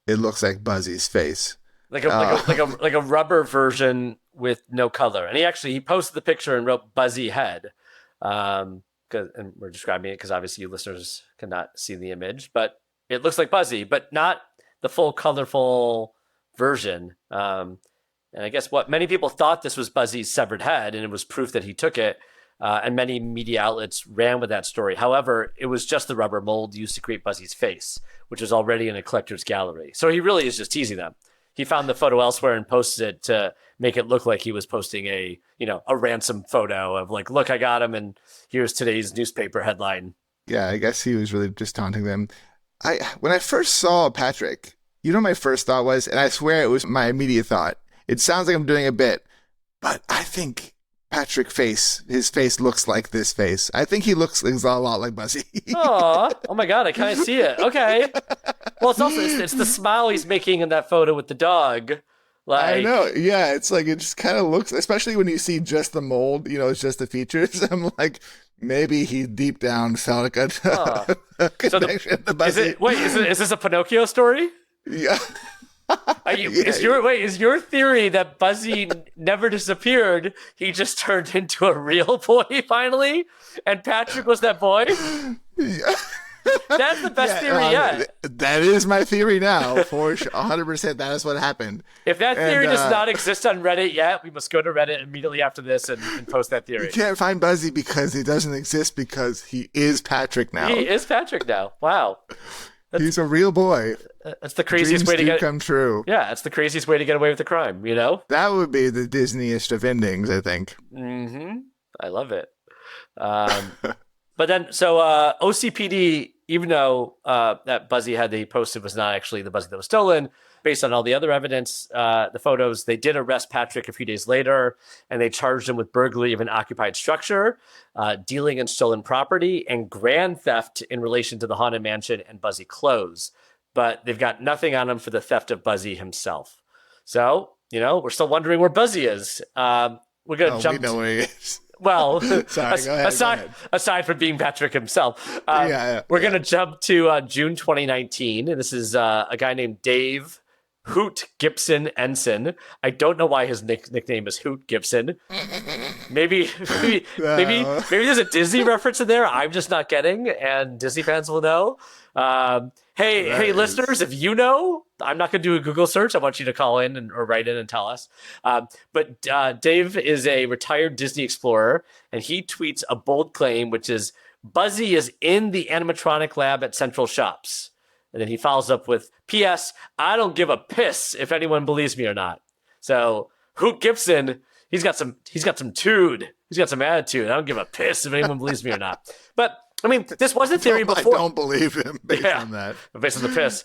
Buzzy's face, like a rubber version with no color. And he posted the picture and wrote Buzzy head. And we're describing it because obviously you listeners cannot see the image, but it looks like Buzzy, but not the full colorful version. And I guess what many people thought this was Buzzy's severed head, and it was proof that he took it. And many media outlets ran with that story. However, it was just the rubber mold used to create Buzzy's face, which is already in a collector's gallery. So he really is just teasing them. He found the photo elsewhere and posted it to make it look like he was posting a ransom photo of like, look, I got him, and here's today's newspaper headline. Yeah, I guess he was really just taunting them. When I first saw Patrick, my first thought was, and I swear it was my immediate thought, it sounds like I'm doing a bit, but I think his face looks like this face. I think he looks a lot like Buzzy. Oh my God, I kind of see it. Okay. Well, it's the smile he's making in that photo with the dog. I know. Yeah, it's like it just kind of looks, especially when you see just the mold, it's just the features. I'm like, maybe he deep down felt like a connection to Buzzy. Is this a Pinocchio story? Yeah. Is your theory that Buzzy never disappeared? He just turned into a real boy finally, and Patrick was that boy? Yeah. That's the best theory yet. That is my theory now, for 100%. That is what happened. If that theory does not exist on Reddit yet, we must go to Reddit immediately after this and post that theory. You can't find Buzzy because he doesn't exist, because he is Patrick now. He is Patrick now. Wow. He's a real boy. That's the craziest Dreams way to come true. Yeah, that's the craziest way to get away with the crime, That would be the Disneyest of endings, I think. Mm-hmm. I love it. But then, so OCPD, even though that Buzzy head that he posted was not actually the Buzzy that was stolen, based on all the other evidence, the photos, they did arrest Patrick a few days later, and they charged him with burglary of an occupied structure, dealing in stolen property, and grand theft in relation to the Haunted Mansion and Buzzy clothes. But they've got nothing on him for the theft of Buzzy himself. So, we're still wondering where Buzzy is. We're gonna jump. We know where he is. Well, Sorry, go ahead. aside from being Patrick himself, Yeah, we're going to jump to June 2019. And this is a guy named Dave Hoot Gibson Ensign. I don't know why his nickname is Hoot Gibson. Maybe there's a Disney reference in there I'm just not getting, and Disney fans will know. Hey, listeners, if you know, I'm not going to do a Google search. I want you to call in or write in and tell us. But Dave is a retired Disney explorer, and he tweets a bold claim, which is Buzzy is in the animatronic lab at Central Shops. And then he follows up with, P.S. I don't give a piss if anyone believes me or not. So Hoot Gibson, he's got some tude. He's got some attitude. I don't give a piss if anyone believes me or not. But I mean, this was a theory before. I don't believe him based on that. Based on the piss.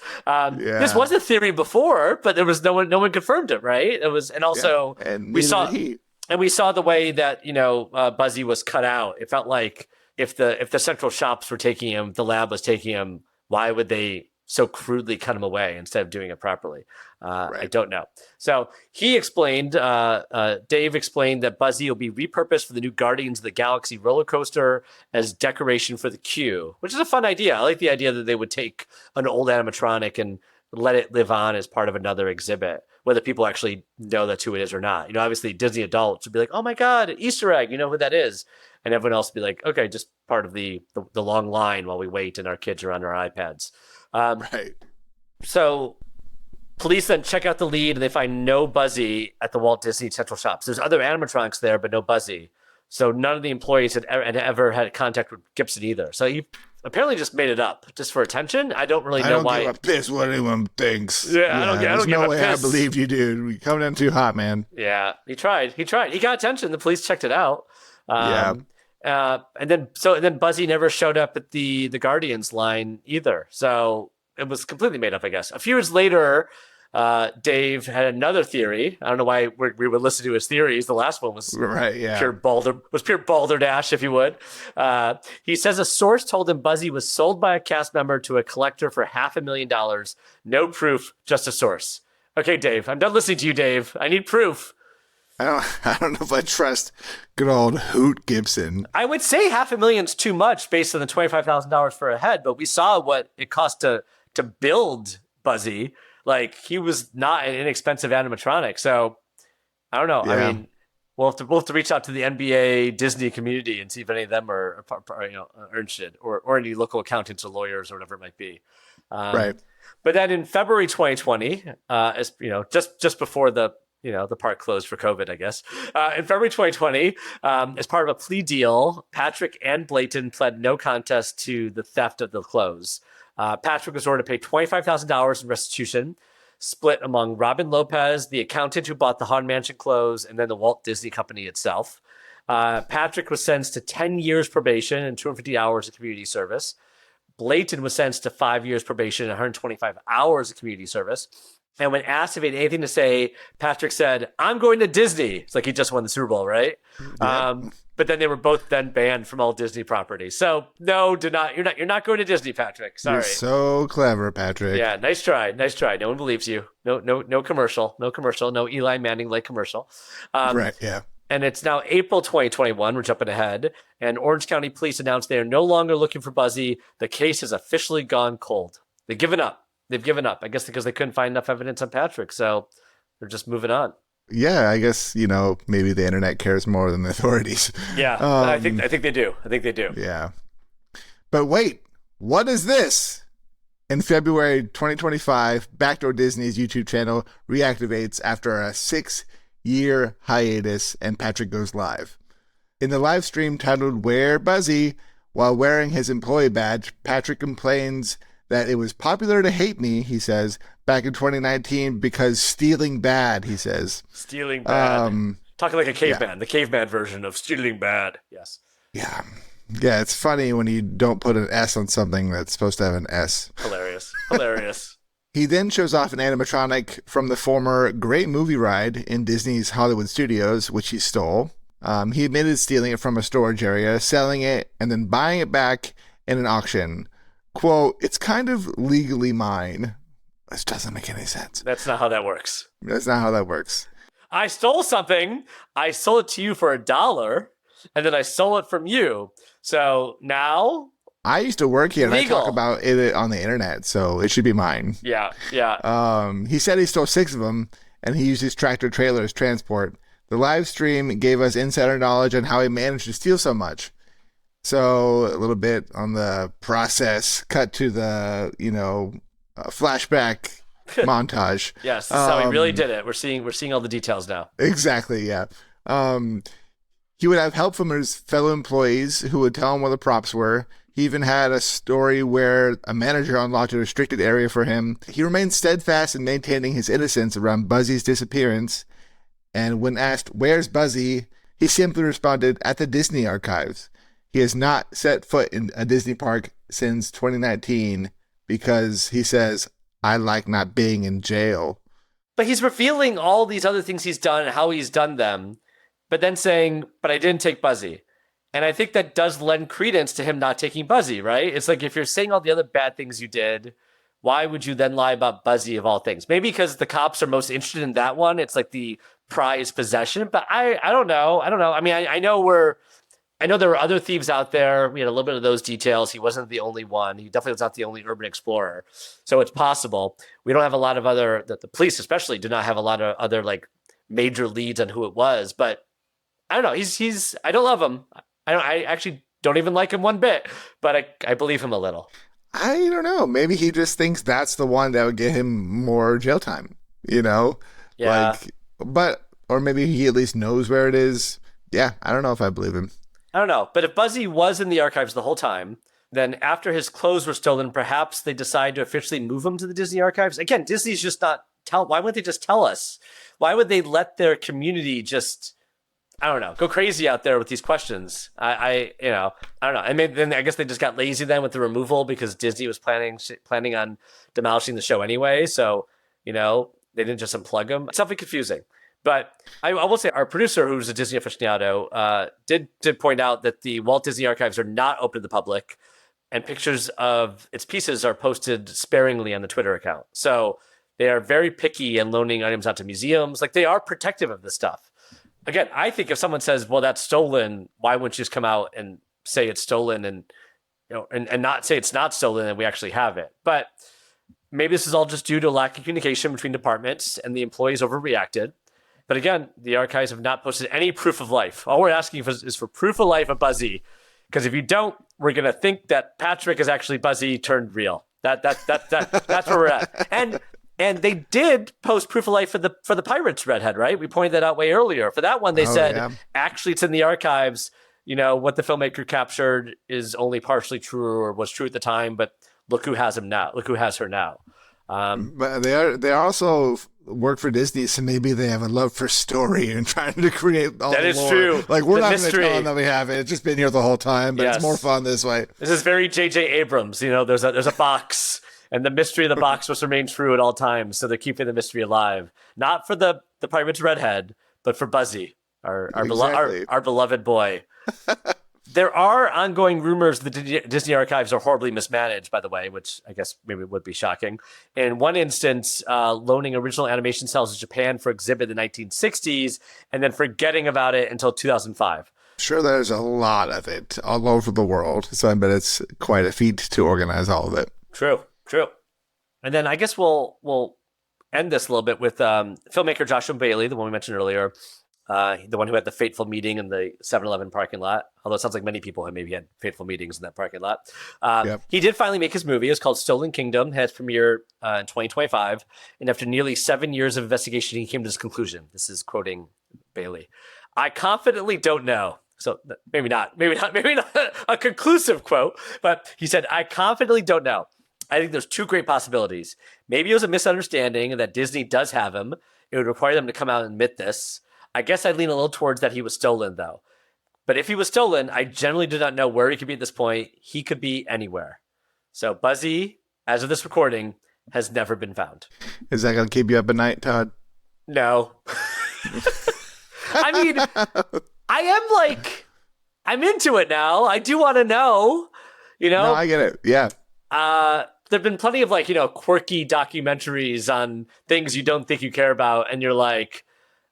This was a theory before, but there was no one confirmed it, right? It was, and also we saw the way that Buzzy was cut out. It felt like if the Central Shops were taking him, the lab was taking him. Why would they so crudely cut him away instead of doing it properly? I don't know. So he explained, Dave explained that Buzzy will be repurposed for the new Guardians of the Galaxy roller coaster as decoration for the queue, which is a fun idea. I like the idea that they would take an old animatronic and let it live on as part of another exhibit, whether people actually know that's who it is or not. Obviously Disney adults would be like, oh my God, an Easter egg, you know who that is. And everyone else would be like, okay, just part of the long line while we wait and our kids are on our iPads. Right. So police then check out the lead and they find no Buzzy at the Walt Disney Central Shops. There's other animatronics there, but no Buzzy. So none of the employees had ever had contact with Gibson either. So he apparently just made it up just for attention. I don't really know why. I don't give a piss what anyone thinks. Yeah, I don't There's give no a way piss. I believe you, dude. We coming in too hot, man. Yeah, he tried. He got attention. The police checked it out. Yeah. And then Buzzy never showed up at the Guardians line either. So it was completely made up, I guess. A few years later, Dave had another theory. I don't know why we would listen to his theories. The last one was pure balderdash, if you would. He says a source told him Buzzy was sold by a cast member to a collector for $500,000. No proof, just a source. Okay, Dave, I'm done listening to you, Dave. I need proof. I don't know if I trust good old Hoot Gibson. I would say $500,000's too much based on the $25,000 for a head, but we saw what it cost to build Buzzy. Like, he was not an inexpensive animatronic. So I don't know. Yeah. I mean, we'll have to reach out to the NBA Disney community and see if any of them are interested, or any local accountants or lawyers or whatever it might be. Right. But then in February 2020, as just before the park closed for COVID, I guess. In February 2020, as part of a plea deal, Patrick and Blayton pled no contest to the theft of the clothes. Patrick was ordered to pay $25,000 in restitution, split among Robin Lopez, the accountant who bought the Haunted Mansion clothes, and then the Walt Disney Company itself. Patrick was sentenced to 10 years probation and 250 hours of community service. Blayton was sentenced to 5 years probation and 125 hours of community service. And when asked if he had anything to say, Patrick said, "I'm going to Disney." It's like he just won the Super Bowl, right? Yep. But then they were both then banned from all Disney properties. So no, you're not going to Disney, Patrick. Sorry. You're so clever, Patrick. Yeah, nice try. No one believes you. No commercial. No Eli Manning like commercial. Right. Yeah. And it's now April 2021. We're jumping ahead. And Orange County Police announced they are no longer looking for Buzzy. The case has officially gone cold. They've given up. I guess because they couldn't find enough evidence on Patrick. So they're just moving on. Yeah, I guess, maybe the internet cares more than the authorities. Yeah, I think they do. Yeah. But wait, what is this? In February 2025, Backdoor Disney's YouTube channel reactivates after a 6-year hiatus, and Patrick goes live. In the live stream titled Wear Buzzy, while wearing his employee badge, Patrick complains that it was popular to hate me, he says, back in 2019 because stealing bad, he says. Stealing bad. Talking like a caveman, the caveman version of stealing bad. Yes. Yeah. Yeah, it's funny when you don't put an S on something that's supposed to have an S. Hilarious. He then shows off an animatronic from the former Great Movie Ride in Disney's Hollywood Studios, which he stole. He admitted stealing it from a storage area, selling it, and then buying it back in an auction. Quote, "It's kind of legally mine." This doesn't make any sense. That's not how that works. That's not how that works. I stole something. I sold it to you for $1. and then I stole it from you. So now, I used to work here, and I legal. talk about it on the internet, so it should be mine. Yeah, yeah. He said he stole 6 of them, and he used his tractor trailer as transport. The live stream gave us insider knowledge on how he managed to steal so much. So a little bit on the process, cut to the, flashback montage. Yes, this is how he really did it. We're seeing all the details now. Exactly, yeah. He would have help from his fellow employees who would tell him where the props were. He even had a story where a manager unlocked a restricted area for him. He remained steadfast in maintaining his innocence around Buzzy's disappearance. And when asked, "Where's Buzzy?" he simply responded, "At the Disney archives." He has not set foot in a Disney park since 2019 because he says, "I like not being in jail." But he's revealing all these other things he's done and how he's done them, but then saying, "But I didn't take Buzzy." And I think that does lend credence to him not taking Buzzy, right? It's like, if you're saying all the other bad things you did, why would you then lie about Buzzy of all things? Maybe because the cops are most interested in that one. It's like the prized possession, but I don't know. I mean, I know there were other thieves out there. We had a little bit of those details. He wasn't the only one. He definitely was not the only urban explorer. So it's possible. We don't have a lot of other, the police especially do not have a lot of other like major leads on who it was, but I don't know. He's I don't love him. I actually don't even like him one bit, but I believe him a little. I don't know. Maybe he just thinks that's the one that would get him more jail time, Yeah. Or maybe he at least knows where it is. Yeah, I don't know if I believe him. I don't know. But if Buzzy was in the archives the whole time, then after his clothes were stolen, perhaps they decide to officially move him to the Disney archives. Again, Disney's just not why wouldn't they just tell us? Why would they let their community just, I don't know, go crazy out there with these questions? I don't know. And maybe then I guess they just got lazy then with the removal because Disney was planning on demolishing the show anyway. So, they didn't just unplug him. It's something confusing. But I will say our producer, who's a Disney aficionado, did point out that the Walt Disney Archives are not open to the public, and pictures of its pieces are posted sparingly on the Twitter account. So they are very picky and loaning items out to museums. Like, they are protective of this stuff. Again, I think if someone says, "Well, that's stolen," why wouldn't you just come out and say it's stolen and not say it's not stolen and we actually have it? But maybe this is all just due to lack of communication between departments and the employees overreacted. But again, the archives have not posted any proof of life. All we're asking for is for proof of life of Buzzy, because if you don't, we're gonna think that Patrick is actually Buzzy turned real. That's where we're at. And they did post proof of life for the Pirates redhead, right? We pointed that out way earlier. For that one, they said actually it's in the archives. What the filmmaker captured is only partially true or was true at the time, but look who has him now. Look who has her now. But they also work for Disney, so maybe they have a love for story and trying to create all that the is lore. true. Like, we're the not mystery. going to tell them that we have it. It's just been here the whole time, but It's more fun this way. This is very J.J. Abrams. There's a box, and the mystery of the box must remain true at all times. So they're keeping the mystery alive, not for the Pirates redhead, but for Buzzy, our beloved boy. There are ongoing rumors the Disney archives are horribly mismanaged, by the way, which I guess maybe would be shocking. In one instance, loaning original animation cells to Japan for exhibit in the 1960s and then forgetting about it until 2005. Sure, there's a lot of it all over the world, so I bet it's quite a feat to organize all of it. True. And then I guess we'll end this a little bit with filmmaker Joshua Bailey, the one we mentioned earlier. The one who had the fateful meeting in the 7-Eleven parking lot. Although it sounds like many people have maybe had fateful meetings in that parking lot. He did finally make his movie. It's called Stolen Kingdom. It has premiere in 2025. And after nearly 7 years of investigation, he came to this conclusion. This is quoting Bailey. "I confidently don't know." So maybe not a conclusive quote, but he said, "I confidently don't know. I think there's two great possibilities. Maybe it was a misunderstanding that Disney does have him. It would require them to come out and admit this. I guess I lean a little towards that he was stolen, though. But if he was stolen, I generally do not know where he could be at this point. He could be anywhere." So Buzzy, as of this recording, has never been found. Is that going to keep you up at night, Todd? No. I mean, I'm into it now. I do want to know, No, I get it. Yeah. There've been plenty of quirky documentaries on things you don't think you care about. And you're like,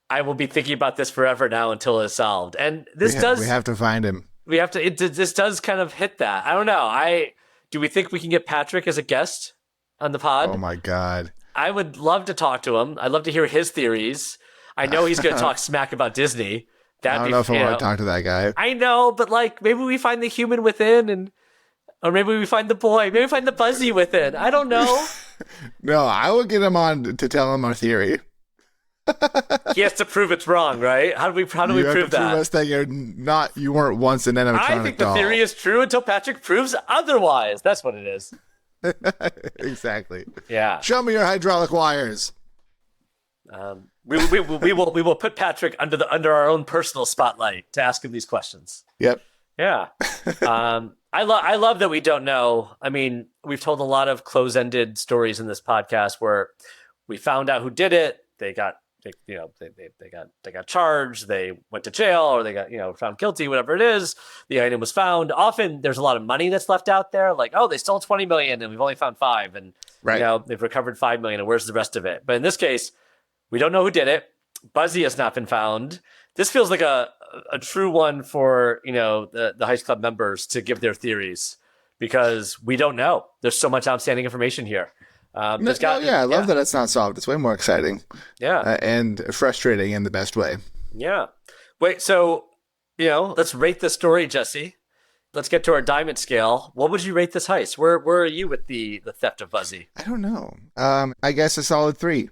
I will be thinking about this forever now until it's solved. And we have to find him. This does kind of hit that. I don't know. Do we think we can get Patrick as a guest on the pod? Oh my God. I would love to talk to him. I'd love to hear his theories. I know he's going to talk smack about Disney. I don't know if I want to talk to that guy. I know, but like maybe we find the human within, or maybe we find the boy. Maybe we find the Buzzy within. I don't know. No, I will get him on to tell him our theory. He has to prove it's wrong, right? How do we prove that? You have to prove us that you weren't once an animatronic doll. I think the theory is true until Patrick proves otherwise. That's what it is. Exactly. Yeah. Show me your hydraulic wires. We will put Patrick under our own personal spotlight to ask him these questions. Yep. Yeah. I love that we don't know. I mean, we've told a lot of close-ended stories in this podcast where we found out who did it. They got charged. They went to jail, or they got found guilty. Whatever it is, the item was found. Often there's a lot of money that's left out there. Like, oh, they stole $20 million and we've only found $5 million, and they've recovered $5 million. And where's the rest of it? But in this case, we don't know who did it. Buzzy has not been found. This feels like a true one for the Heist Club members to give their theories, because we don't know. There's so much outstanding information here. I love that it's not solved. It's way more exciting. Yeah. And frustrating in the best way. Yeah. Wait, so, let's rate this story, Jesse. Let's get to our diamond scale. What would you rate this heist? Where are you with the theft of Buzzy? I don't know. I guess a solid 3.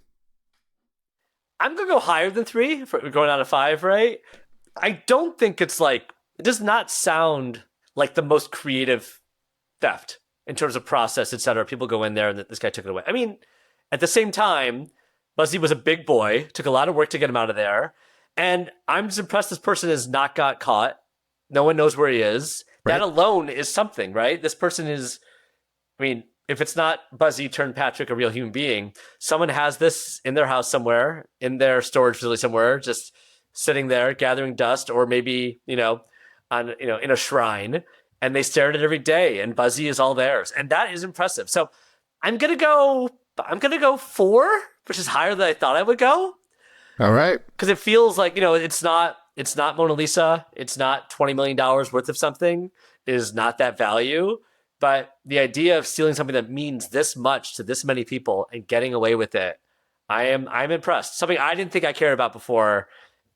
I'm going to go higher than 3. We're going out of 5, right? I don't think it does not sound like the most creative theft in terms of process, etc. People go in there and this guy took it away. I mean, at the same time, Buzzy was a big boy, took a lot of work to get him out of there. And I'm just impressed this person has not got caught. No one knows where he is. Right. That alone is something, right? This person is, if it's not Buzzy turned Patrick, a real human being, someone has this in their house somewhere, in their storage facility somewhere, just sitting there gathering dust, or maybe, in a shrine, and they stare at it every day, and Buzzy is all theirs. And that is impressive. So I'm going to go 4, which is higher than I thought I would go. All right. Because it feels like, it's not Mona Lisa. It's not $20 million worth of something. It is not that value. But the idea of stealing something that means this much to this many people and getting away with it, I'm impressed. Something I didn't think I cared about before,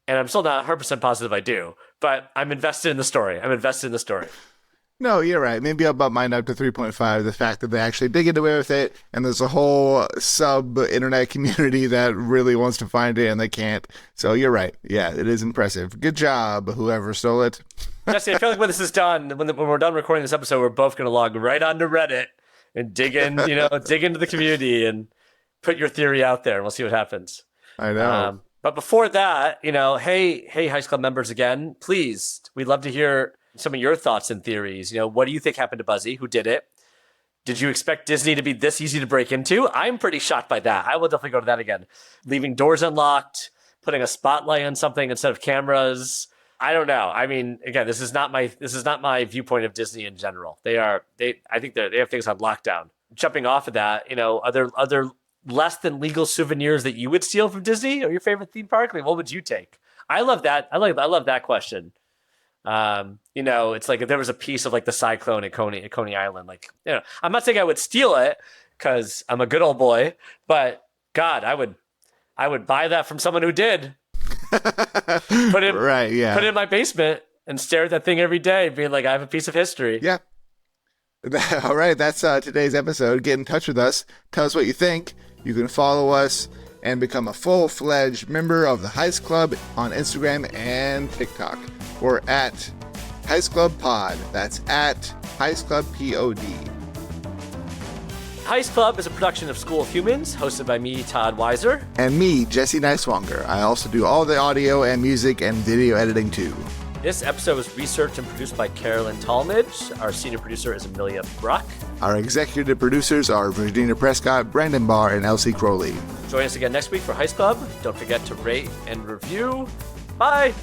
and I'm still not 100% positive I do. But I'm invested in the story. No, you're right. Maybe I'll bump mine up to 3.5. The fact that they actually did get away with it, and there's a whole sub-internet community that really wants to find it, and they can't. So you're right. Yeah, it is impressive. Good job, whoever stole it. Jesse, I feel like when this is done, when we're done recording this episode, we're both going to log right onto Reddit and dig into the community and put your theory out there, and we'll see what happens. I know. But before that, hey, Heist Club members again, please, we'd love to hear some of your thoughts and theories. What do you think happened to Buzzy? Who did it? Did you expect Disney to be this easy to break into? I'm pretty shocked by that. I will definitely go to that again. Leaving doors unlocked, putting a spotlight on something instead of cameras. I don't know. Again, this is not my viewpoint of Disney in general. I think they have things on lockdown. Jumping off of that, are there less than legal souvenirs that you would steal from Disney or your favorite theme park? What would you take? I love that. I love that question. It's like if there was a piece of like the cyclone at Coney Island, I'm not saying I would steal it because I'm a good old boy, but God, I would buy that from someone who did. Put it in my basement and stare at that thing every day, being like, I have a piece of history. Yeah. All right. That's today's episode. Get in touch with us. Tell us what you think. You can follow us and become a full-fledged member of the Heist Club on Instagram and TikTok. We're at Heist Club Pod. That's at Heist Club POD. Heist Club is a production of School of Humans, hosted by me, Todd Weiser. And me, Jesse Neiswanger. I also do all the audio and music and video editing too. This episode was researched and produced by Carolyn Talmadge. Our senior producer is Amelia Bruck. Our executive producers are Virginia Prescott, Brandon Barr, and Elsie Crowley. Join us again next week for Heist Club. Don't forget to rate and review. Bye!